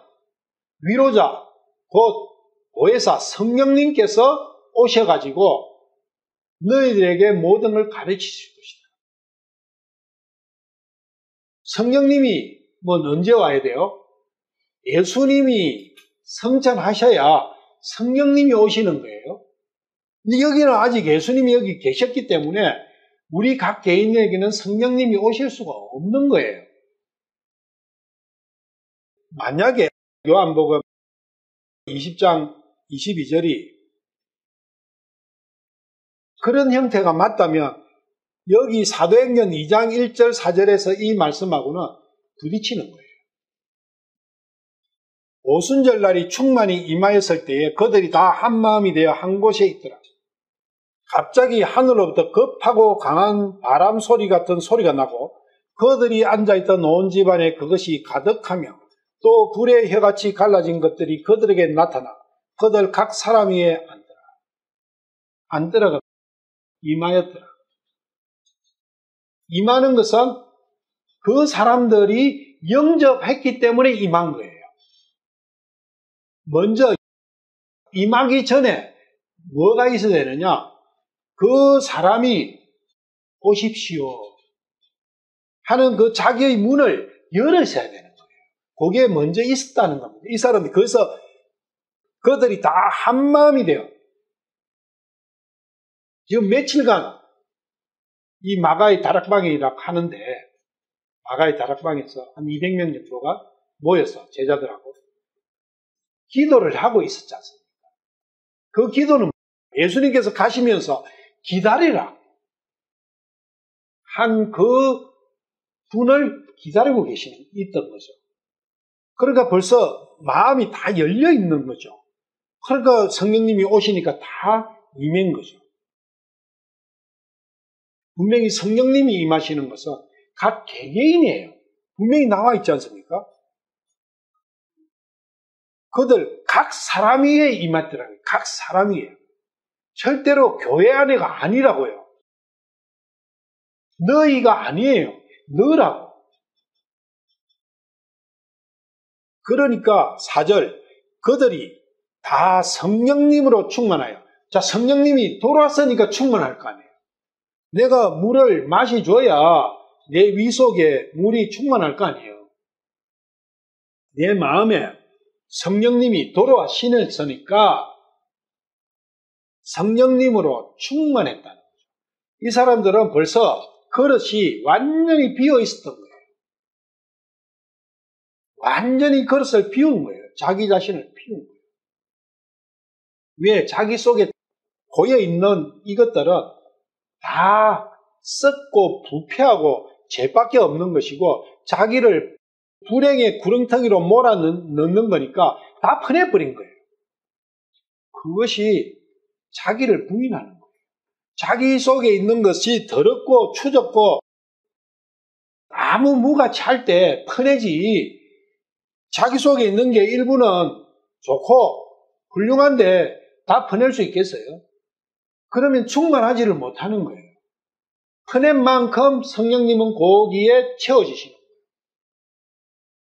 위로자, 곧 보혜사 성령님께서 오셔가지고 너희들에게 모든 걸 가르치실 것이다. 성령님이 언제 와야 돼요? 예수님이 성천하셔야 성령님이 오시는 거예요. 근데 여기는 아직 예수님이 여기 계셨기 때문에 우리 각 개인에게는 성령님이 오실 수가 없는 거예요. 만약에 요한복음 20장 22절이 그런 형태가 맞다면 여기 사도행전 2장 1절 4절에서 이 말씀하고는 부딪히는 거예요. 오순절 날이 충만히 임하였을 때에 그들이 다 한마음이 되어 한 곳에 있더라. 갑자기 하늘로부터 급하고 강한 바람 소리 같은 소리가 나고 그들이 앉아있던 온 집안에 그것이 가득하며 또 불의 혀같이 갈라진 것들이 그들에게 나타나 그들 각 사람 위에 앉더라가 임하였더라. 임하는 것은 그 사람들이 영접했기 때문에 임한 거예요. 먼저 임하기 전에 뭐가 있어야 되느냐? 그 사람이 오십시오 하는 그 자기의 문을 열으셔야 되는 거예요. 그게 먼저 있었다는 겁니다. 이 사람이 그래서 그들이 다 한마음이 돼요. 지금 며칠간 이 마가의 다락방이라고 하는데 마가의 다락방에서 한 200명 정도가 모여서 제자들하고 기도를 하고 있었지 않습니까? 그 기도는 예수님께서 가시면서 기다리라 한 그 분을 기다리고 있던 거죠. 그러니까 벌써 마음이 다 열려 있는 거죠. 그러니까 성령님이 오시니까 다 임한 거죠. 분명히 성령님이 임하시는 것은 각 개개인이에요. 분명히 나와 있지 않습니까? 그들 각 사람 위에 임했더라고요. 각 사람 위에. 절대로 교회 안에가 아니라고요. 너희가 아니에요. 너라고. 그러니까 4절 그들이 다 성령님으로 충만하여. 자, 성령님이 돌아왔으니까 충만할 거 아니에요. 내가 물을 마셔줘야 내 위 속에 물이 충만할 거 아니에요. 내 마음에 성령님이 돌아와시니까 성령님으로 충만했다는 거죠. 이 사람들은 벌써 그릇이 완전히 비어 있었던 거예요. 완전히 그릇을 비운 거예요. 자기 자신을 비운 거예요. 왜? 자기 속에 고여있는 이것들은 다 썩고 부패하고 죄밖에 없는 것이고 자기를 불행의 구렁텅이로 몰아넣는 거니까 다 퍼내버린 거예요. 그것이 자기를 부인하는 거예요. 자기 속에 있는 것이 더럽고 추접고 아무 무같이 할 때 퍼내지 자기 속에 있는 게 일부는 좋고 훌륭한데 다 퍼낼 수 있겠어요? 그러면 충만하지를 못하는 거예요. 퍼낸 만큼 성령님은 거기에 채워지시는 거예요.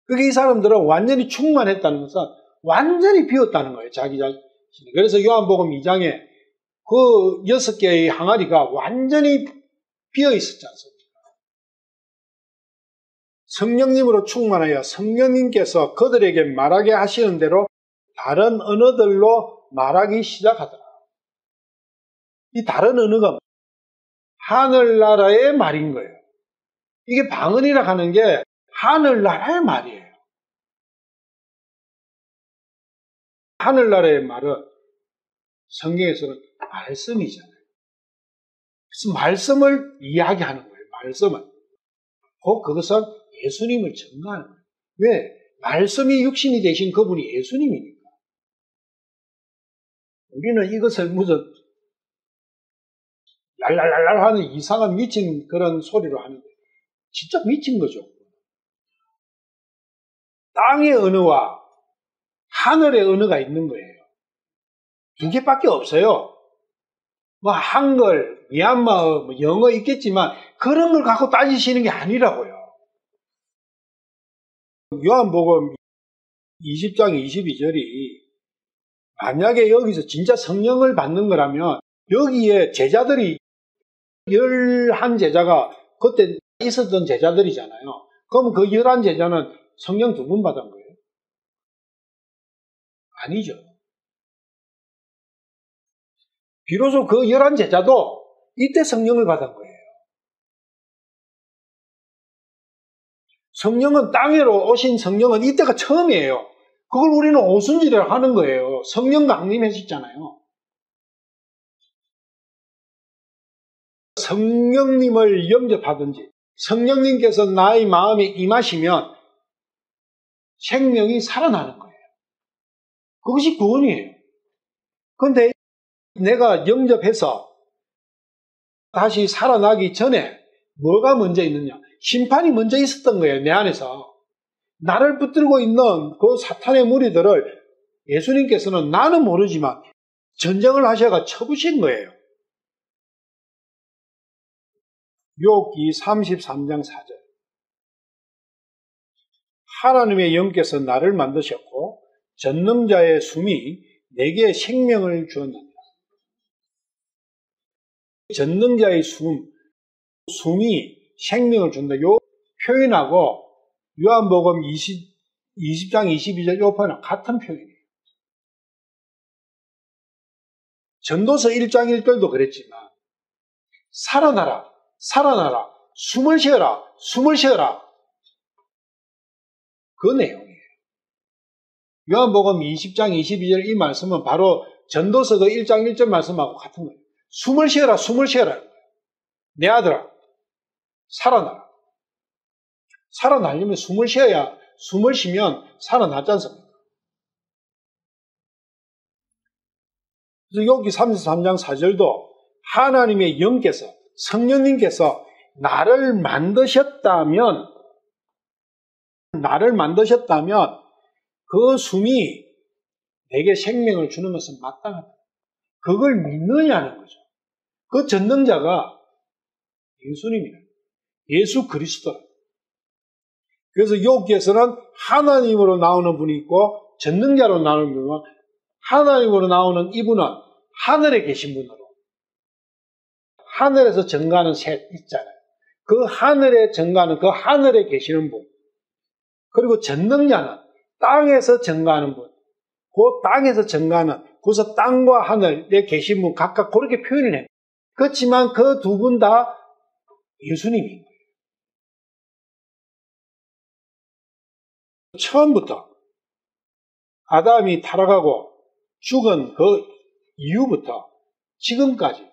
그게 이 사람들은 완전히 충만했다는 것은 완전히 비웠다는 거예요. 자기 자신이. 그래서 요한복음 2장에 그 6개의 항아리가 완전히 비어 있었지 않습니까? 성령님으로 충만하여 성령님께서 그들에게 말하게 하시는 대로 다른 언어들로 말하기 시작하더라. 이 다른 언어가 하늘나라의 말인 거예요. 이게 방언이라 하는 게 하늘나라의 말이에요. 하늘나라의 말은 성경에서는 말씀이잖아요. 그래서 말씀을 이야기하는 거예요. 말씀은. 곧 그것은 예수님을 증거하는 거예요. 왜? 말씀이 육신이 되신 그분이 예수님이니까. 우리는 이것을 무슨 랄랄랄랄 하는 이상한 미친 그런 소리로 하는데 진짜 미친 거죠. 땅의 언어와 하늘의 언어가 있는 거예요. 두 개밖에 없어요. 뭐 한글, 미얀마어, 뭐 영어 있겠지만 그런 걸 갖고 따지시는 게 아니라고요. 요한복음 20장 22절이 만약에 여기서 진짜 성령을 받는 거라면 여기에 제자들이 11제자가 그때 있었던 제자들이잖아요. 그럼 그 11제자는 성령 2분 받은 거예요? 아니죠. 비로소 그 11제자도 이때 성령을 받은 거예요. 성령은 땅으로 오신 성령은 이때가 처음이에요. 그걸 우리는 오순절이라고 하는 거예요. 성령 강림하셨잖아요. 성령님을 영접하든지 성령님께서 나의 마음에 임하시면 생명이 살아나는 거예요. 그것이 구원이에요. 그런데 내가 영접해서 다시 살아나기 전에 뭐가 먼저 있느냐? 심판이 먼저 있었던 거예요. 내 안에서. 나를 붙들고 있는 그 사탄의 무리들을 예수님께서는 나는 모르지만 전쟁을 하셔가 쳐부신 거예요. 욥기 33장 4절. 하나님의 영께서 나를 만드셨고 전능자의 숨이 내게 생명을 주었느니라. 전능자의 숨이 생명을 준다. 요 표현하고 요한복음 20장 22절 요 표현은 같은 표현이에요. 전도서 1장 1절도 그랬지만 살아나라, 살아나라, 숨을 쉬어라, 숨을 쉬어라. 그 내용이에요. 요한복음 20장 22절 이 말씀은 바로 전도서 그 1장 1절 말씀하고 같은 거예요. 숨을 쉬어라, 숨을 쉬어라. 내 아들아, 살아나라. 살아나려면 숨을 쉬어야, 숨을 쉬면 살아나지 않습니까? 그래서 여기 33장 4절도 하나님의 영께서, 성령님께서 나를 만드셨다면 그 숨이 내게 생명을 주는 것은 마땅하다. 그걸 믿느냐는 거죠. 그 전능자가 예수님이에요. 예수 그리스도. 그래서 여기에서는 하나님으로 나오는 분이 있고 전능자로 나오는 분은 하나님으로 나오는 이분은 하늘에 계신 분으로 하늘에서 증거하는 셋 있잖아요. 그 하늘에 증거하는 그 하늘에 계시는 분. 그리고 전능자는 땅에서 증거하는 분. 그 땅에서 증거하는 그래서 땅과 하늘에 계신 분 각각 그렇게 표현을 해요. 그렇지만 그 두 분 다 예수님인 거예요. 처음부터 아담이 타락하고 죽은 그 이후부터 지금까지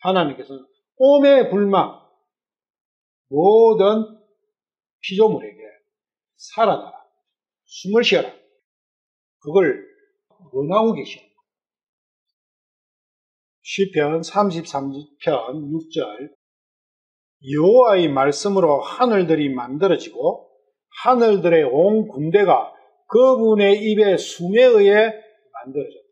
하나님께서는 오매불망 모든 피조물에게 살아나라, 숨을 쉬어라. 그걸 원하고 계시는 거예요. 시편 33편 6절 여호와의 말씀으로 하늘들이 만들어지고 하늘들의 온 군대가 그분의 입의 숨에 의해 만들어졌다.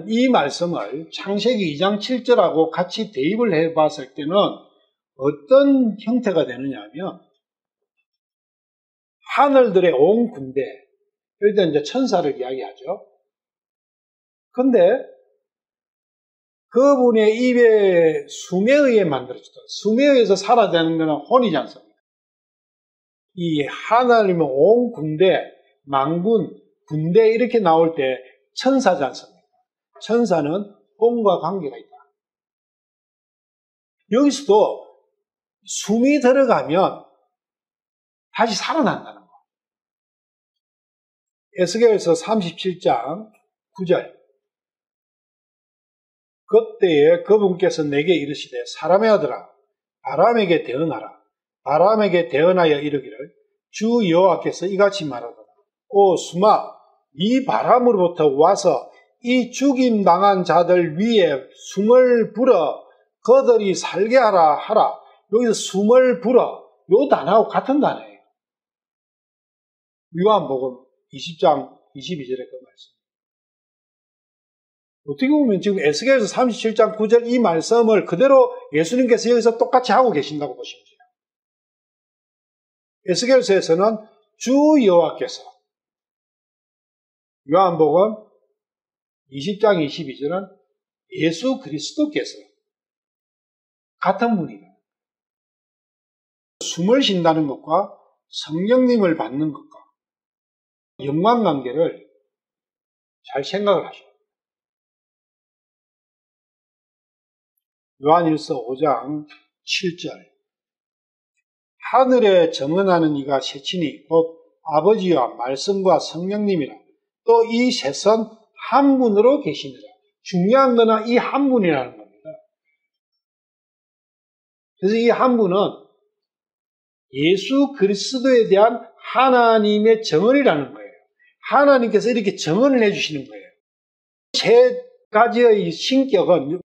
이 말씀을 창세기 2장 7절하고 같이 대입을 해봤을 때는 어떤 형태가 되느냐 하면 하늘들의 온 군대, 일단 이제 천사를 이야기하죠. 근데 그분의 입의 숨에 의해 만들어졌다. 숨에 의해서 살아가는 것은 혼이지 않습니까? 이 하나님의 온 군대, 망군, 군대 이렇게 나올 때 천사지 않습니까? 천사는 혼과 관계가 있다. 여기서도 숨이 들어가면 다시 살아난다는 거. 에스겔서 37장 9절 그때에 그분께서 내게 이르시되 사람의 아들아 바람에게 대언하라. 바람에게 대언하여 이르기를 주 여호와께서 이같이 말하더라. 오 숨아 이 바람으로부터 와서 이 죽임당한 자들 위에 숨을 불어 그들이 살게 하라. 여기서 숨을 불어 요 단어하고 같은 단어예요. 요한복음 20장 22절의 그 말씀. 어떻게 보면 지금 에스겔서 37장 9절 이 말씀을 그대로 예수님께서 여기서 똑같이 하고 계신다고 보시면 돼요. 에스겔서에서는 주 여호와께서, 요한복음 20장 22절은 예수 그리스도께서 같은 분이다. 숨을 쉰다는 것과 성령님을 받는 것과 연관관계를 잘 생각을 하셔야 합니다. 요한일서 5장 7절 하늘에 정언하는 이가 셋이니 곧 아버지와 말씀과 성령님이라. 또 이 셋은 한 분으로 계시니라. 중요한 거는 이 한 분이라는 겁니다. 그래서 이 한 분은 예수 그리스도에 대한 하나님의 정언이라는 거예요. 하나님께서 이렇게 정언을 해주시는 거예요. 세 가지의 신격은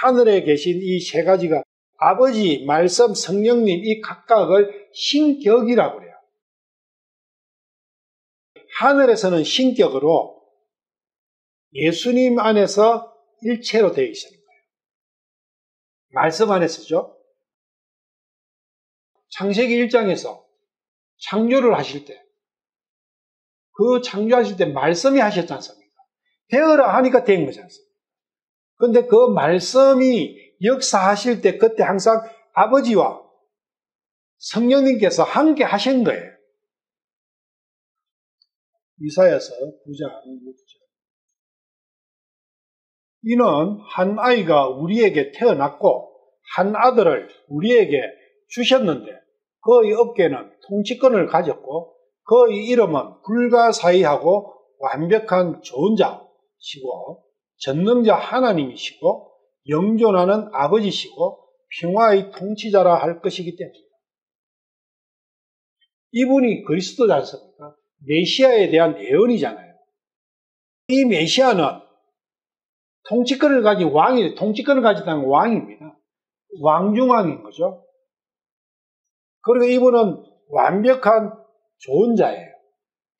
하늘에 계신 이 세 가지가 아버지, 말씀, 성령님 이 각각을 신격이라고 그래요. 하늘에서는 신격으로 예수님 안에서 일체로 되어 있는 거예요. 말씀 안에서죠. 창세기 1장에서 창조를 하실 때, 그 창조하실 때 말씀이 하셨지 않습니까? 되어라 하니까 된 거지 않습니까? 그런데 그 말씀이 역사하실 때 그때 항상 아버지와 성령님께서 함께 하신 거예요. 이사야서 9장 6절 이는 한 아이가 우리에게 태어났고 한 아들을 우리에게 주셨는데 그의 어깨는 통치권을 가졌고 그의 이름은 불가사의하고 완벽한 좋은 자시고 전능자 하나님이시고 영존하는 아버지시고 평화의 통치자라 할 것이기 때문입니다. 이분이 그리스도지 않습니까? 메시아에 대한 예언이잖아요. 이 메시아는 통치권을 가진 왕이, 통치권을 가졌다는 왕입니다. 왕중왕인 거죠. 그리고 이분은 완벽한 좋은 자예요.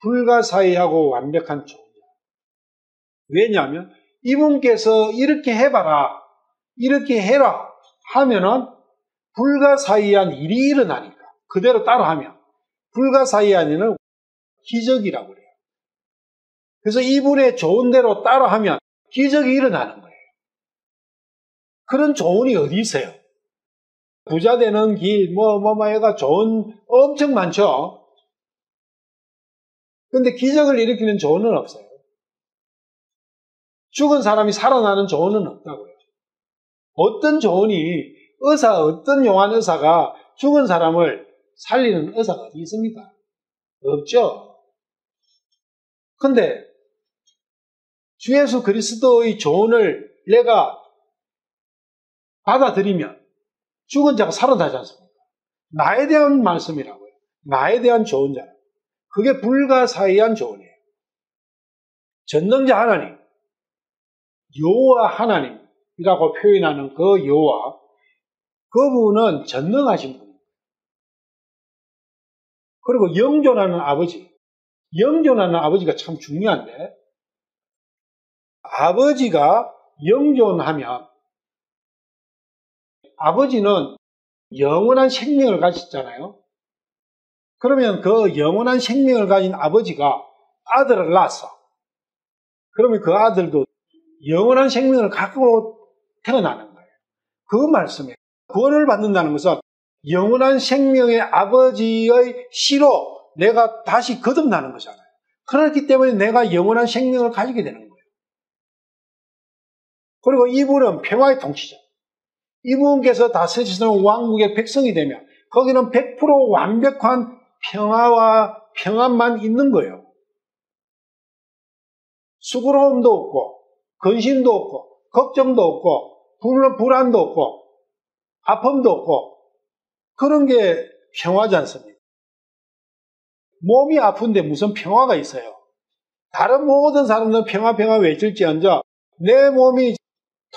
불가사의하고 완벽한 좋은 자. 왜냐하면 이분께서 이렇게 해봐라, 이렇게 해라 하면은 불가사의한 일이 일어나니까 그대로 따라하면 불가사의한 일은 기적이라고 그래요. 그래서 이분의 좋은 대로 따라하면 기적이 일어나는 거예요. 그런 조언이 어디 있어요? 부자 되는 길, 해가 좋은, 엄청 많죠? 근데 기적을 일으키는 조언은 없어요. 죽은 사람이 살아나는 조언은 없다고요. 어떤 조언이, 어떤 용한 의사가 죽은 사람을 살리는 의사가 어디 있습니까? 없죠? 근데 주 예수 그리스도의 조언을 내가 받아들이면 죽은 자가 살아나지 않습니까? 나에 대한 말씀이라고요. 나에 대한 조언자. 그게 불가사의한 조언이에요. 전능자 하나님, 여호와 하나님이라고 표현하는 그 여호와, 그분은 전능하신 분입니다. 그리고 영존하는 아버지, 영존하는 아버지가 참 중요한데, 아버지가 영존하면 아버지는 영원한 생명을 가졌잖아요. 그러면 그 영원한 생명을 가진 아버지가 아들을 낳았어. 그러면 그 아들도 영원한 생명을 갖고 태어나는 거예요. 그 말씀에 구원을 받는다는 것은 영원한 생명의 아버지의 씨로 내가 다시 거듭나는 거잖아요. 그렇기 때문에 내가 영원한 생명을 가지게 되는 거예요. 그리고 이분은 평화의 통치자. 이분께서 다스리시는 왕국의 백성이 되면 거기는 100% 완벽한 평화와 평안만 있는 거예요. 수고로움도 없고 근심도 없고 걱정도 없고 불안도 없고 아픔도 없고 그런 게 평화지 않습니까? 몸이 아픈데 무슨 평화가 있어요? 다른 모든 사람들은 평화 외칠지언정 내 몸이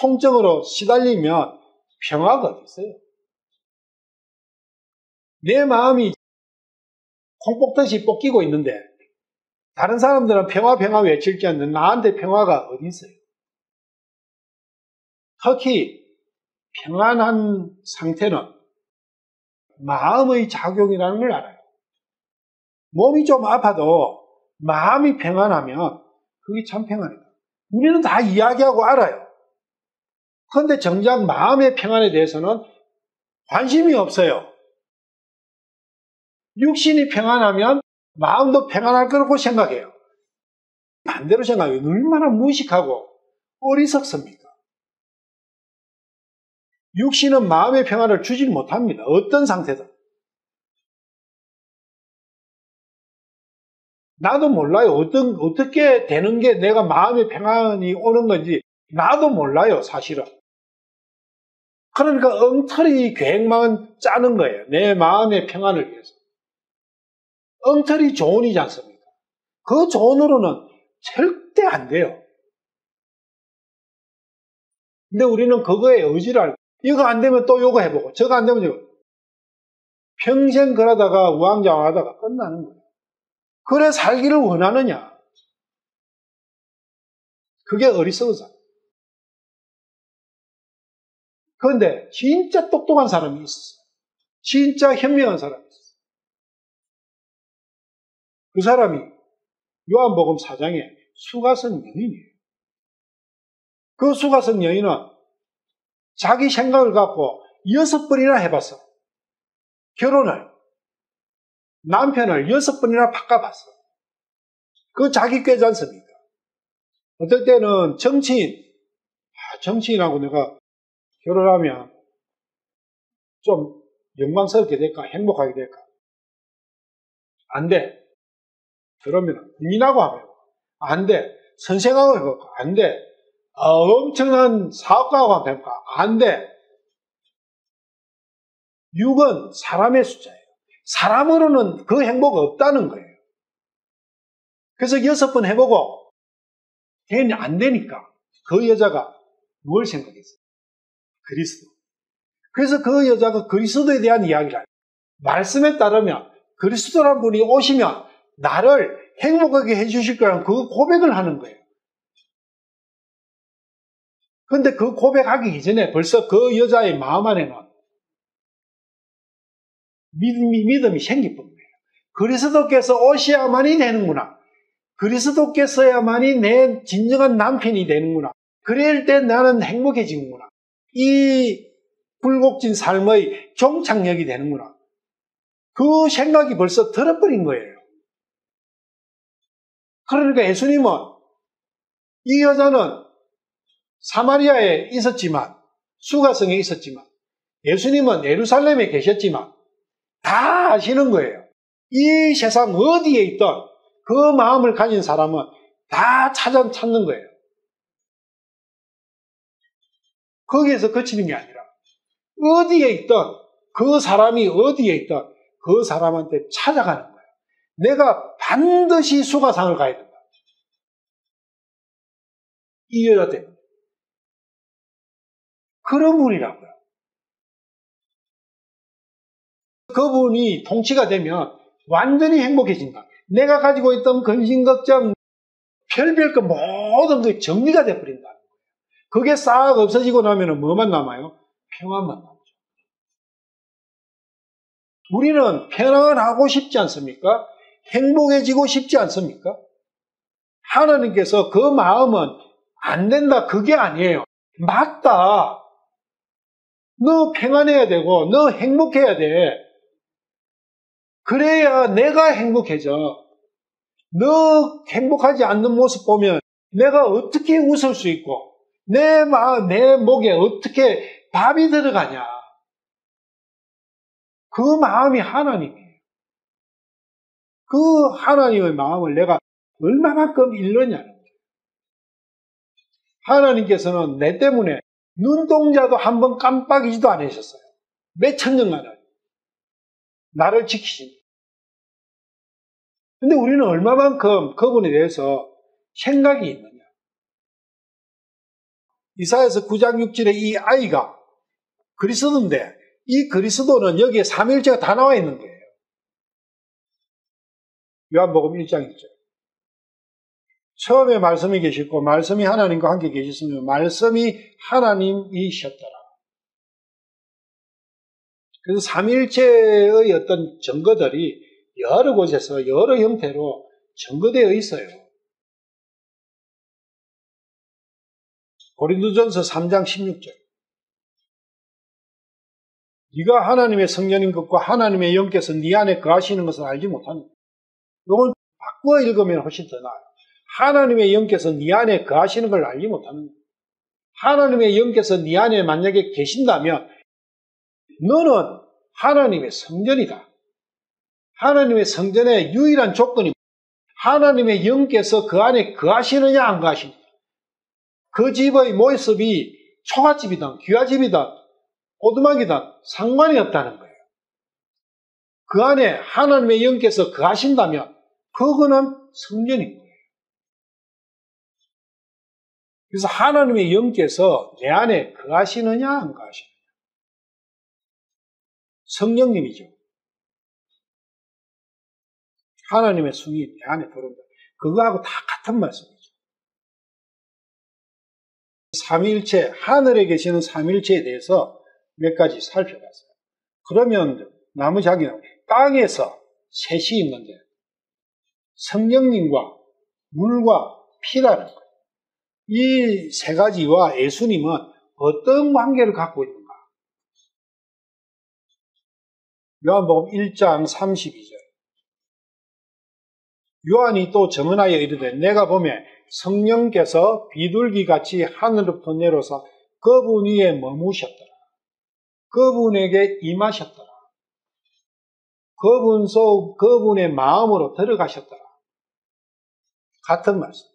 통증으로 시달리면 평화가 어디 있어요? 내 마음이 콩 뽑듯이 뽑히고 있는데 다른 사람들은 평화 외칠지언정 나한테 평화가 어디 있어요? 특히 평안한 상태는 마음의 작용이라는 걸 알아요. 몸이 좀 아파도 마음이 평안하면 그게 참 평안이다. 우리는 다 이야기하고 알아요. 그런데 정작 마음의 평안에 대해서는 관심이 없어요. 육신이 평안하면 마음도 평안할 거라고 생각해요. 반대로 생각해요. 얼마나 무식하고 어리석습니까? 육신은 마음의 평안을 주지 못합니다. 어떤 상태든. 나도 몰라요. 어떻게 되는 게 내가 마음의 평안이 오는 건지 나도 몰라요, 사실은. 그러니까 엉터리 계획만 짜는 거예요. 내 마음의 평안을 위해서. 엉터리 조언이지 않습니까? 그 조언으로는 절대 안 돼요. 근데 우리는 그거에 의지를 알고, 이거 안 되면 또 요거 해보고, 저거 안 되면 이거. 평생 그러다가 우왕좌왕하다가 끝나는 거예요. 그래 살기를 원하느냐? 그게 어리석어서. 그런데 진짜 똑똑한 사람이 있었어요. 진짜 현명한 사람이 있었어요. 그 사람이 요한복음 4장에 수가성 여인이에요. 그 수가성 여인은 자기 생각을 갖고 6번이나 해봤어. 결혼을. 남편을 6번이나 바꿔봤어. 그거 자기 꾀지 않습니까? 어떨 때는 정치인하고 내가 결혼하면 좀 영광스럽게 될까? 행복하게 될까? 안 돼. 그러면 국민하고 하면 안 돼. 선생하고 해볼까? 안 돼. 엄청난 사업가하고 하면 해볼까? 안 돼. 6은 사람의 숫자예요. 사람으로는 그 행복 없다는 거예요. 그래서 6번 해보고 괜히 안 되니까 그 여자가 뭘 생각했어요? 그리스도. 그래서 그 여자가 그리스도에 대한 이야기를 해요. 말씀에 따르면 그리스도란 분이 오시면 나를 행복하게 해주실 거라는 그 고백을 하는 거예요. 그런데 그 고백하기 이전에 벌써 그 여자의 마음 안에는 믿음이 생긴 거예요. 그리스도께서 오셔야만이 되는구나. 그리스도께서야만이 내 진정한 남편이 되는구나. 그럴 때 나는 행복해지는구나. 이 굴곡진 삶의 종착역이 되는구나. 그 생각이 벌써 들어버린 거예요. 그러니까 예수님은 이 여자는 사마리아에 있었지만, 수가성에 있었지만, 예수님은 예루살렘에 계셨지만 다 아시는 거예요. 이 세상 어디에 있던 그 마음을 가진 사람은 다 찾는 거예요. 거기에서 그치는 게 아니라 어디에 있던 그 사람이 어디에 있던 그 사람한테 찾아가는 거예요. 내가 반드시 수가상을 가야 된다. 이 여자 때문에. 그런 분이라고요. 그분이 통치가 되면 완전히 행복해진다. 내가 가지고 있던 근심, 걱정, 별별 거 모든 게 정리가 돼버린다. 그게 싹 없어지고 나면 뭐만 남아요? 평안만 남죠. 우리는 편안하고 싶지 않습니까? 행복해지고 싶지 않습니까? 하나님께서 그 마음은 안 된다. 그게 아니에요. 맞다. 너 평안해야 되고 너 행복해야 돼. 그래야 내가 행복해져. 너 행복하지 않는 모습 보면 내가 어떻게 웃을 수 있고 내 목에 어떻게 밥이 들어가냐. 그 마음이 하나님이에요. 그 하나님의 마음을 내가 얼마만큼 잃느냐는 거예요. 하나님께서는 내 때문에 눈동자도 한번 깜빡이지도 않으셨어요. 몇 천년간을. 나를 지키시니. 근데 우리는 얼마만큼 그분에 대해서 생각이 있느냐. 이사야서 9장 6절에 이 아이가 그리스도인데 이 그리스도는 여기에 삼위일체가 다 나와 있는 거예요. 요한복음 1장 1절. 처음에 말씀이 계시고 말씀이 하나님과 함께 계셨으며 말씀이 하나님이셨더라. 그래서 삼위일체의 어떤 증거들이 여러 곳에서 여러 형태로 증거되어 있어요. 고린도전서 3장 16절. 네가 하나님의 성전인 것과 하나님의 영께서 네 안에 거하시는 것을 알지 못하는 거예요. 이건 바꾸어 읽으면 훨씬 더 나아요. 하나님의 영께서 네 안에 거하시는 걸 알지 못하는 거예요. 하나님의 영께서 네 안에 만약에 계신다면 너는 하나님의 성전이다. 하나님의 성전의 유일한 조건이 하나님의 영께서 그 안에 거하시느냐 안 거하시느냐. 그 집의 모습이 초가집이든 귀화집이든 오두막이든 상관이 없다는 거예요. 그 안에 하나님의 영께서 거하신다면 그거는 성전인 거예요. 그래서 하나님의 영께서 내 안에 거하시느냐 안 거하시느냐. 성령님이죠. 하나님의 성이 내 안에 들어온다. 그거하고 다 같은 말씀이죠. 삼위일체, 하늘에 계시는 삼위일체에 대해서 몇 가지 살펴봤어요. 그러면 나머지 하기는 땅에서 셋이 있는데 성령님과 물과 피라는 거예요. 이 세 가지와 예수님은 어떤 관계를 갖고 있는가? 요한복음 1장 32절. 요한이 또 증언하여 이르되 내가 보매 성령께서 비둘기같이 하늘로부터 내려서 그분 위에 머무셨더라. 그분에게 임하셨더라. 그분의 마음으로 들어가셨더라. 같은 말씀.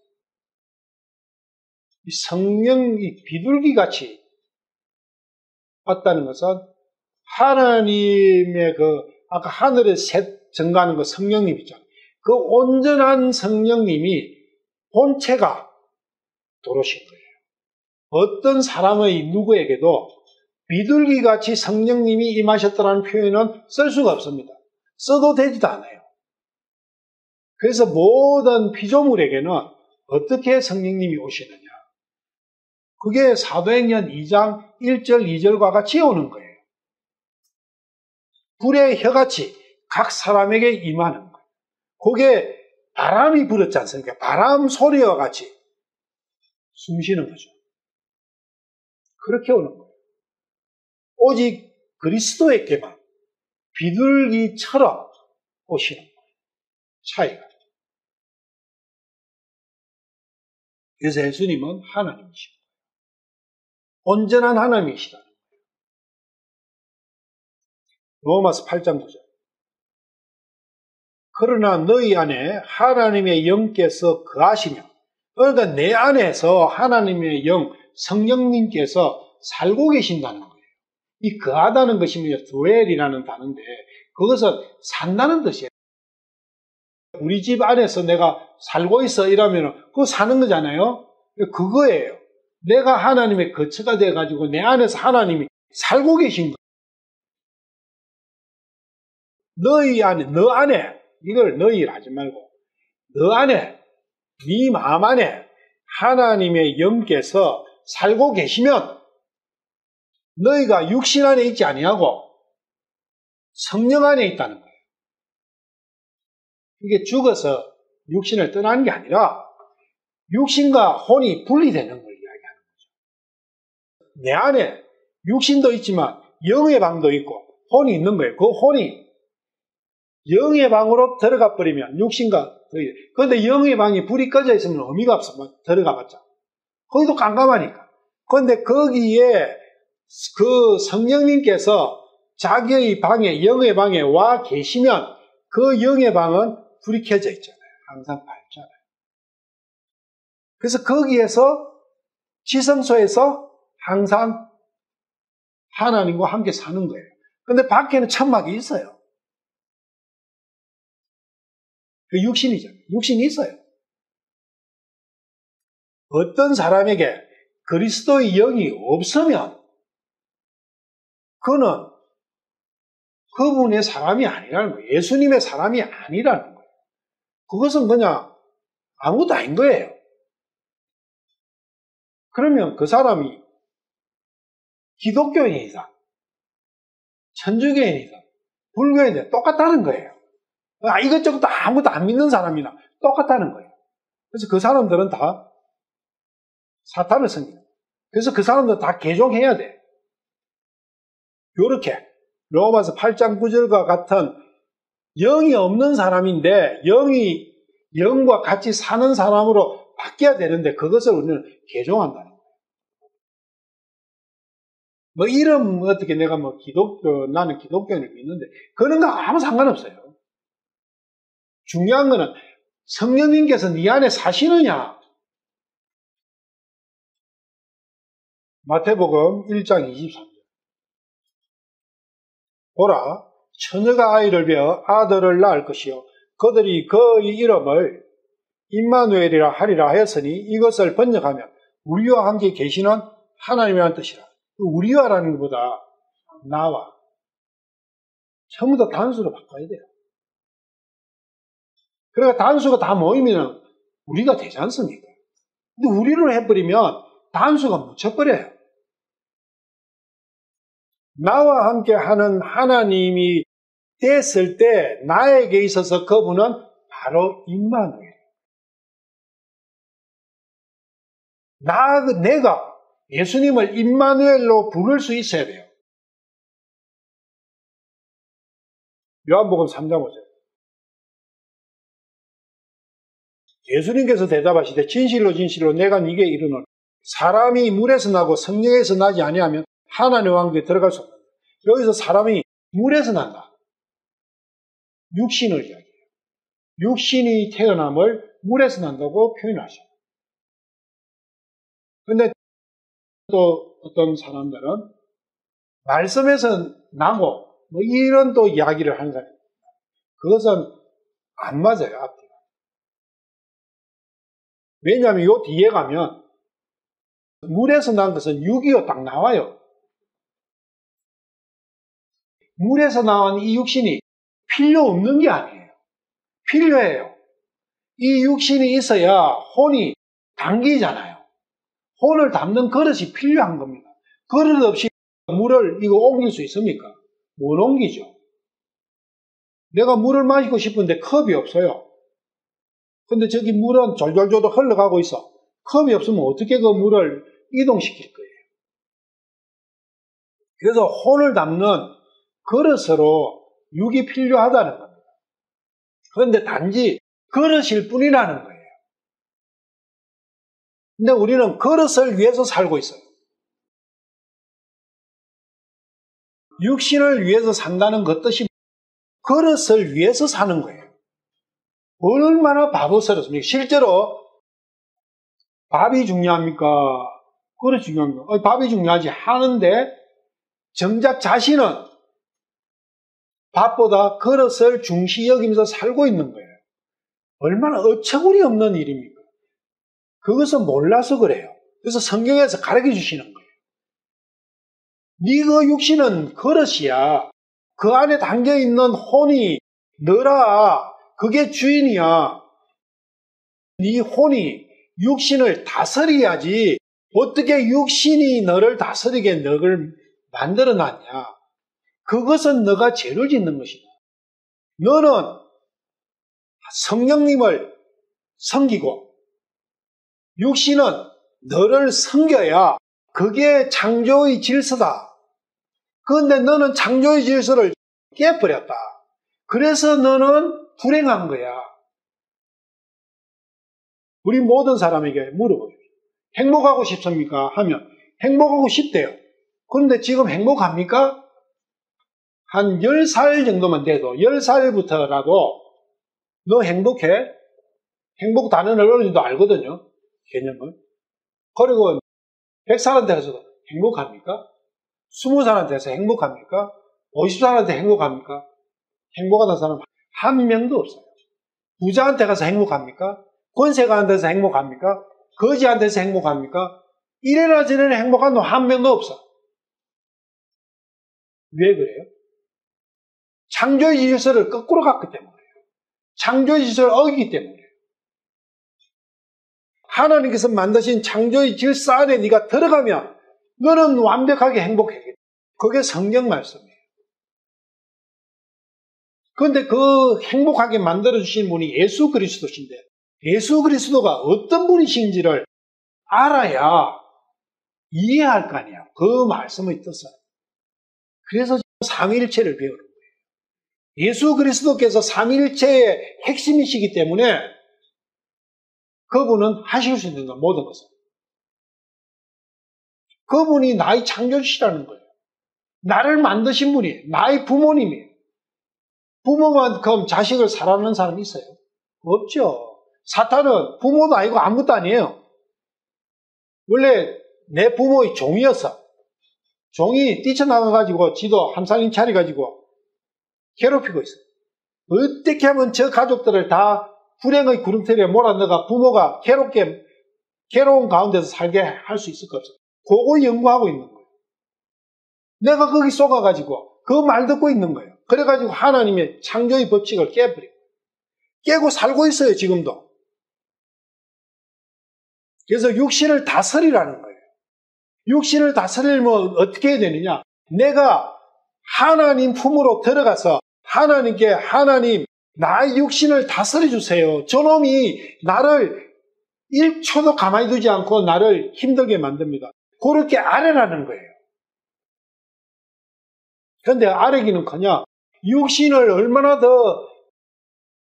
이 성령이 비둘기같이 왔다는 것은 하나님의 아까 하늘에 셋 증가하는 그 성령님 있잖아요. 그 온전한 성령님이 본체가 들어오신 거예요. 어떤 사람의 누구에게도 비둘기같이 성령님이 임하셨다는 표현은 쓸 수가 없습니다. 써도 되지도 않아요. 그래서 모든 피조물에게는 어떻게 성령님이 오시느냐. 그게 사도행전 2장 1절 2절과 같이 오는 거예요. 불의 혀같이 각 사람에게 임하는 거예요. 그게 바람이 불었지 않습니까? 바람 소리와 같이 숨쉬는 거죠. 그렇게 오는 거예요. 오직 그리스도에게만 비둘기처럼 오시는 거예요. 차이가. 그래서 예수님은 하나님이십니다. 온전한 하나님이시다. 로마서 8장 9절. 그러나 너희 안에 하나님의 영께서 거하시며, 그러니까 내 안에서 하나님의 영, 성령님께서 살고 계신다는 거예요. 이 거하다는 것이 드웰이라는 단어인데 그것은 산다는 뜻이에요. 우리 집 안에서 내가 살고 있어 이러면 그거 사는 거잖아요. 그거예요. 내가 하나님의 거처가 돼가지고 내 안에서 하나님이 살고 계신 거예요. 너희 안에, 너 안에, 이걸 너희를 하지 말고 너 안에, 네 마음 안에 하나님의 영께서 살고 계시면 너희가 육신 안에 있지 아니하고 성령 안에 있다는 거예요. 이게 죽어서 육신을 떠나는 게 아니라 육신과 혼이 분리되는 걸 이야기하는 거죠. 내 안에 육신도 있지만 영의 방도 있고 혼이 있는 거예요. 그 혼이 영의 방으로 들어가 버리면 육신과 그런데 영의 방이 불이 꺼져 있으면 의미가 없어. 들어가 봤자. 거기도 깜깜하니까. 그런데 거기에 그 성령님께서 자기의 방에, 영의 방에 와 계시면 그 영의 방은 불이 켜져 있잖아요. 항상 밝잖아요. 그래서 거기에서 지성소에서 항상 하나님과 함께 사는 거예요. 그런데 밖에는 천막이 있어요. 그 육신이잖아요. 육신이 있어요. 어떤 사람에게 그리스도의 영이 없으면 그는 그분의 사람이 아니라는 거예요. 예수님의 사람이 아니라는 거예요. 그것은 그냥 아무것도 아닌 거예요. 그러면 그 사람이 기독교인이다, 천주교인이다, 불교인이다 똑같다는 거예요. 이것저것 아무것도 안 믿는 사람이나 똑같다는 거예요. 그래서 그 사람들은 다 사탄을 섬기는 거예요. 그래서 그 사람들 다 개종해야 돼. 요렇게 로마서 8장 9절과 같은 영이 없는 사람인데 영과 같이 사는 사람으로 바뀌어야 되는데 그것을 우리는 개종한다는 거예요. 이름 어떻게 내가 나는 기독교인을 믿는데 그런 거 아무 상관없어요. 중요한 거는 성령님께서 네 안에 사시느냐. 마태복음 1장 23절. 보라, 처녀가 아이를 베어 아들을 낳을 것이요 그들이 그의 이름을 임마누엘이라 하리라 하였으니 이것을 번역하면 우리와 함께 계시는 하나님이라는 뜻이라. 우리와라는 것보다 나와. 전부 다 단수로 바꿔야 돼요. 그러니까 단수가 다 모이면 우리가 되지 않습니까? 근데 우리로 해버리면 단수가 묻혀버려요. 나와 함께 하는 하나님이 됐을 때 나에게 있어서 그분은 바로 임마누엘. 내가 예수님을 임마누엘로 부를 수 있어야 돼요. 요한복음 3장 5절. 예수님께서 대답하시되 진실로 진실로 내가 네게 이르노니 사람이 물에서 나고 성령에서 나지 아니하면 하나님의 왕국에 들어갈 수 없다. 여기서 사람이 물에서 난다. 육신을 이야기해요. 육신이 태어남을 물에서 난다고 표현하셔요. 그런데 또 어떤 사람들은 말씀에서 나고 이런 또 이야기를 하는 사람입니다. 그것은 안 맞아요. 앞뒤가. 왜냐하면 요 뒤에 가면 물에서 난 것은 육이요 딱 나와요. 물에서 나온 이 육신이 필요 없는 게 아니에요. 필요해요. 이 육신이 있어야 혼이 담기잖아요. 혼을 담는 그릇이 필요한 겁니다. 그릇 없이 물을 이거 옮길 수 있습니까? 못 옮기죠. 내가 물을 마시고 싶은데 컵이 없어요. 근데 저기 물은 졸졸졸 흘러가고 있어. 컵이 없으면 어떻게 그 물을 이동시킬 거예요? 그래서 혼을 담는 그릇으로 육이 필요하다는 겁니다. 그런데 단지 그릇일 뿐이라는 거예요. 근데 우리는 그릇을 위해서 살고 있어요. 육신을 위해서 산다는 그 뜻이 그릇을 위해서 사는 거예요. 얼마나 바보스럽습니까? 실제로 밥이 중요합니까? 그릇이 중요합니까? 밥이 중요하지 하는데 정작 자신은 밥보다 그릇을 중시 여기면서 살고 있는 거예요. 얼마나 어처구니 없는 일입니까? 그것은 몰라서 그래요. 그래서 성경에서 가르쳐 주시는 거예요. 네가 육신은 그릇이야. 그 안에 담겨있는 혼이 너라. 그게 주인이야. 네 혼이 육신을 다스려야지 어떻게 육신이 너를 다스리게 너를 만들어놨냐. 그것은 너가 죄를 짓는 것이다. 너는 성령님을 섬기고 육신은 너를 섬겨야 그게 창조의 질서다. 그런데 너는 창조의 질서를 깨버렸다. 그래서 너는 불행한 거야. 우리 모든 사람에게 물어보죠. 행복하고 싶습니까? 하면 행복하고 싶대요. 그런데 지금 행복합니까? 한 10살 정도만 돼도 10살부터라도 너 행복해? 행복 단어를 어느 정도 알거든요. 개념을. 그리고 100살한테 가서도 행복합니까? 20살한테 가서 행복합니까? 50살한테 행복합니까? 행복하다는 사람 한 명도 없어요. 부자한테 가서 행복합니까? 권세가한테서 행복합니까? 거지한테서 행복합니까? 이래나 저래나 행복한 놈 한 명도 없어. 왜 그래요? 창조의 질서를 거꾸로 갔기 때문에 그래요. 창조의 질서를 어기기 때문에 그래요. 하나님께서 만드신 창조의 질서 안에 네가 들어가면 너는 완벽하게 행복해. 그게 성경 말씀이에요. 그런데 그 행복하게 만들어주신 분이 예수 그리스도신데 예수 그리스도가 어떤 분이신지를 알아야 이해할 거 아니야. 그 말씀의 뜻을. 그래서 삼위일체를 배우는 거예요. 예수 그리스도께서 삼위일체의 핵심이시기 때문에 그분은 하실 수 있는 모든 것을. 그분이 나의 창조주시라는 거예요. 나를 만드신 분이 나의 부모님이에요. 부모만큼 자식을 사랑하는 사람이 있어요? 없죠. 사탄은 부모도 아니고 아무것도 아니에요. 원래 내 부모의 종이었어. 종이 뛰쳐나가가지고 지도 한 살림 차려가지고 괴롭히고 있어요. 어떻게 하면 저 가족들을 다 불행의 구름틀에 몰아넣어가 부모가 괴로운 가운데서 살게 할 수 있을까 없을까? 그거 연구하고 있는 거예요. 내가 거기 속아가지고 그 말 듣고 있는 거예요. 그래가지고 하나님의 창조의 법칙을 깨버려요. 깨고 살고 있어요, 지금도. 그래서 육신을 다스리라는 거예요. 육신을 다스리려면 어떻게 해야 되느냐? 내가 하나님 품으로 들어가서 하나님께 하나님 나의 육신을 다스려 주세요. 저놈이 나를 1초도 가만히 두지 않고 나를 힘들게 만듭니다. 그렇게 아뢰라는 거예요. 그런데 아뢰기는커녕 육신을 얼마나 더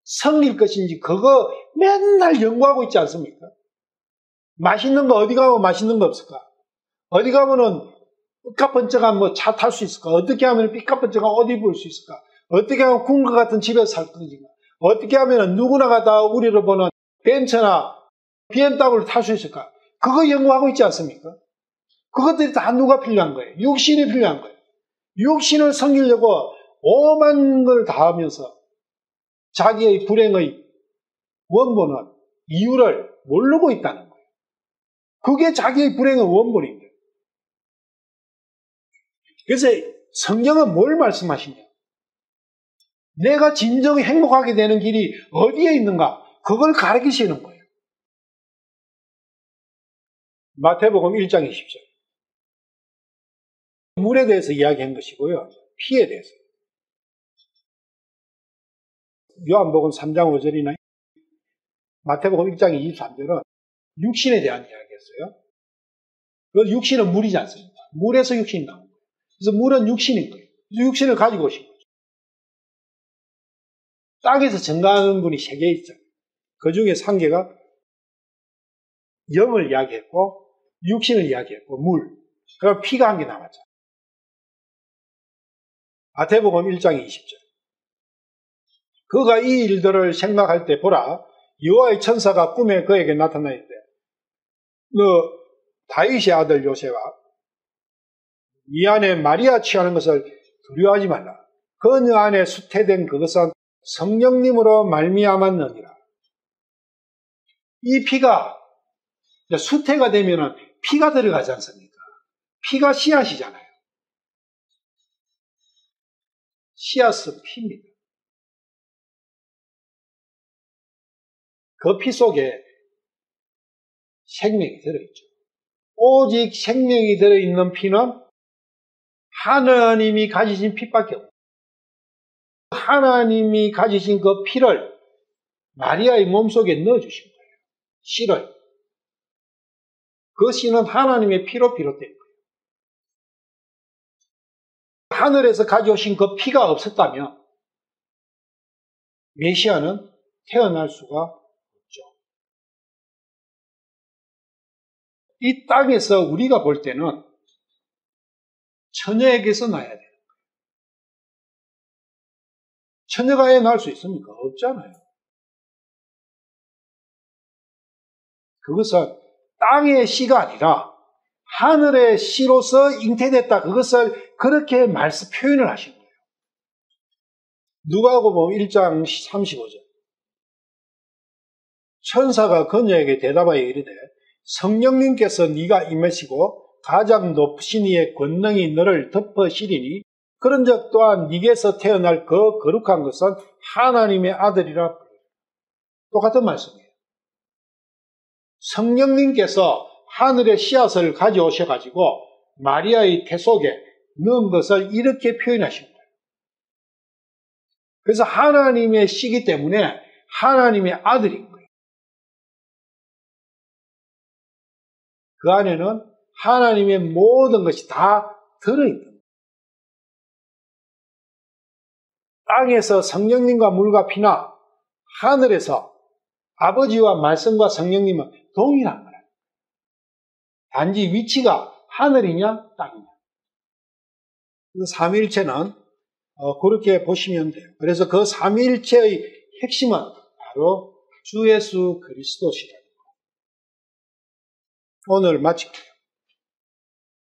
성릴 것인지 그거 맨날 연구하고 있지 않습니까? 맛있는 거 어디 가면 맛있는 거 없을까? 어디 가면은 삐까번쩍한 뭐 차 탈 수 있을까? 어떻게 하면 삐까번쩍한 옷 입을 수 있을까? 어떻게 하면 궁궐 같은 집에서 살 것인가? 어떻게 하면 누구나가 다 우리를 보는 벤츠나 BMW를 탈 수 있을까? 그거 연구하고 있지 않습니까? 그것들이 다 누가 필요한 거예요? 육신이 필요한 거예요. 육신을 섬기려고 오만 걸 다 하면서 자기의 불행의 원본은 이유를 모르고 있다는 거예요. 그게 자기의 불행의 원본인 거예요. 그래서 성경은 뭘 말씀하시냐? 내가 진정 행복하게 되는 길이 어디에 있는가? 그걸 가르치시는 거예요. 마태복음 1장 20절. 물에 대해서 이야기한 것이고요. 피에 대해서. 요한복음 3장 5절이나 마태복음 1장 23절은 육신에 대한 이야기였어요. 그 육신은 물이지 않습니까? 물에서 육신이 나옵니다. 그래서 물은 육신인 거예요. 그래서 육신을 가지고 오신 거죠. 땅에서 증가하는 분이 3개 있어요. 그 중에 1개가 영을 이야기했고 육신을 이야기했고 물. 그럼 피가 1개 남았죠. 마태복음 1장 20절. 그가 이 일들을 생각할 때 보라 여호와의 천사가 꿈에 그에게 나타나 있대. 너 다윗의 아들 요셉아 이 안에 마리아 취하는 것을 두려워하지 말라. 그녀 안에 수태된 그것은 성령님으로 말미암았느니라. 이 피가 수태가 되면은 피가 들어가지 않습니까? 피가 씨앗이잖아요. 씨앗은 피입니다. 그 피 속에 생명이 들어있죠. 오직 생명이 들어있는 피는 하나님이 가지신 피밖에 없어요. 하나님이 가지신 그 피를 마리아의 몸속에 넣어주신 거예요. 씨를. 그 씨는 하나님의 피로 비롯된 거예요. 하늘에서 가져오신 그 피가 없었다면 메시아는 태어날 수가 없죠. 이 땅에서 우리가 볼 때는 처녀에게서 나야 돼요. 처녀가 애 낳을 수 있습니까? 없잖아요. 그것은 땅의 씨가 아니라 하늘의 씨로서 잉태됐다. 그것을 그렇게 표현을 하신 거예요. 누가복음 1장 35절. 천사가 그녀에게 대답하여 이르되 성령님께서 네가 임하시고 가장 높으신 이의 권능이 너를 덮으시리니 그런즉 또한 네게서 태어날 그 거룩한 것은 하나님의 아들이라. 똑같은 말씀이에요. 성령님께서 하늘의 씨앗을 가져오셔가지고 마리아의 태 속에 넣은 것을 이렇게 표현하신 거예요. 그래서 하나님의 시기 때문에 하나님의 아들인 거예요. 그 안에는 하나님의 모든 것이 다 들어있는 거예요. 땅에서 성령님과 물과 피나 하늘에서 아버지와 말씀과 성령님은 동일한 거예요. 단지 위치가 하늘이냐 땅이냐. 그 삼위일체는 그렇게 보시면 돼요. 그래서 그 삼위일체의 핵심은 바로 주 예수 그리스도시라는 거. 오늘 마칠게요.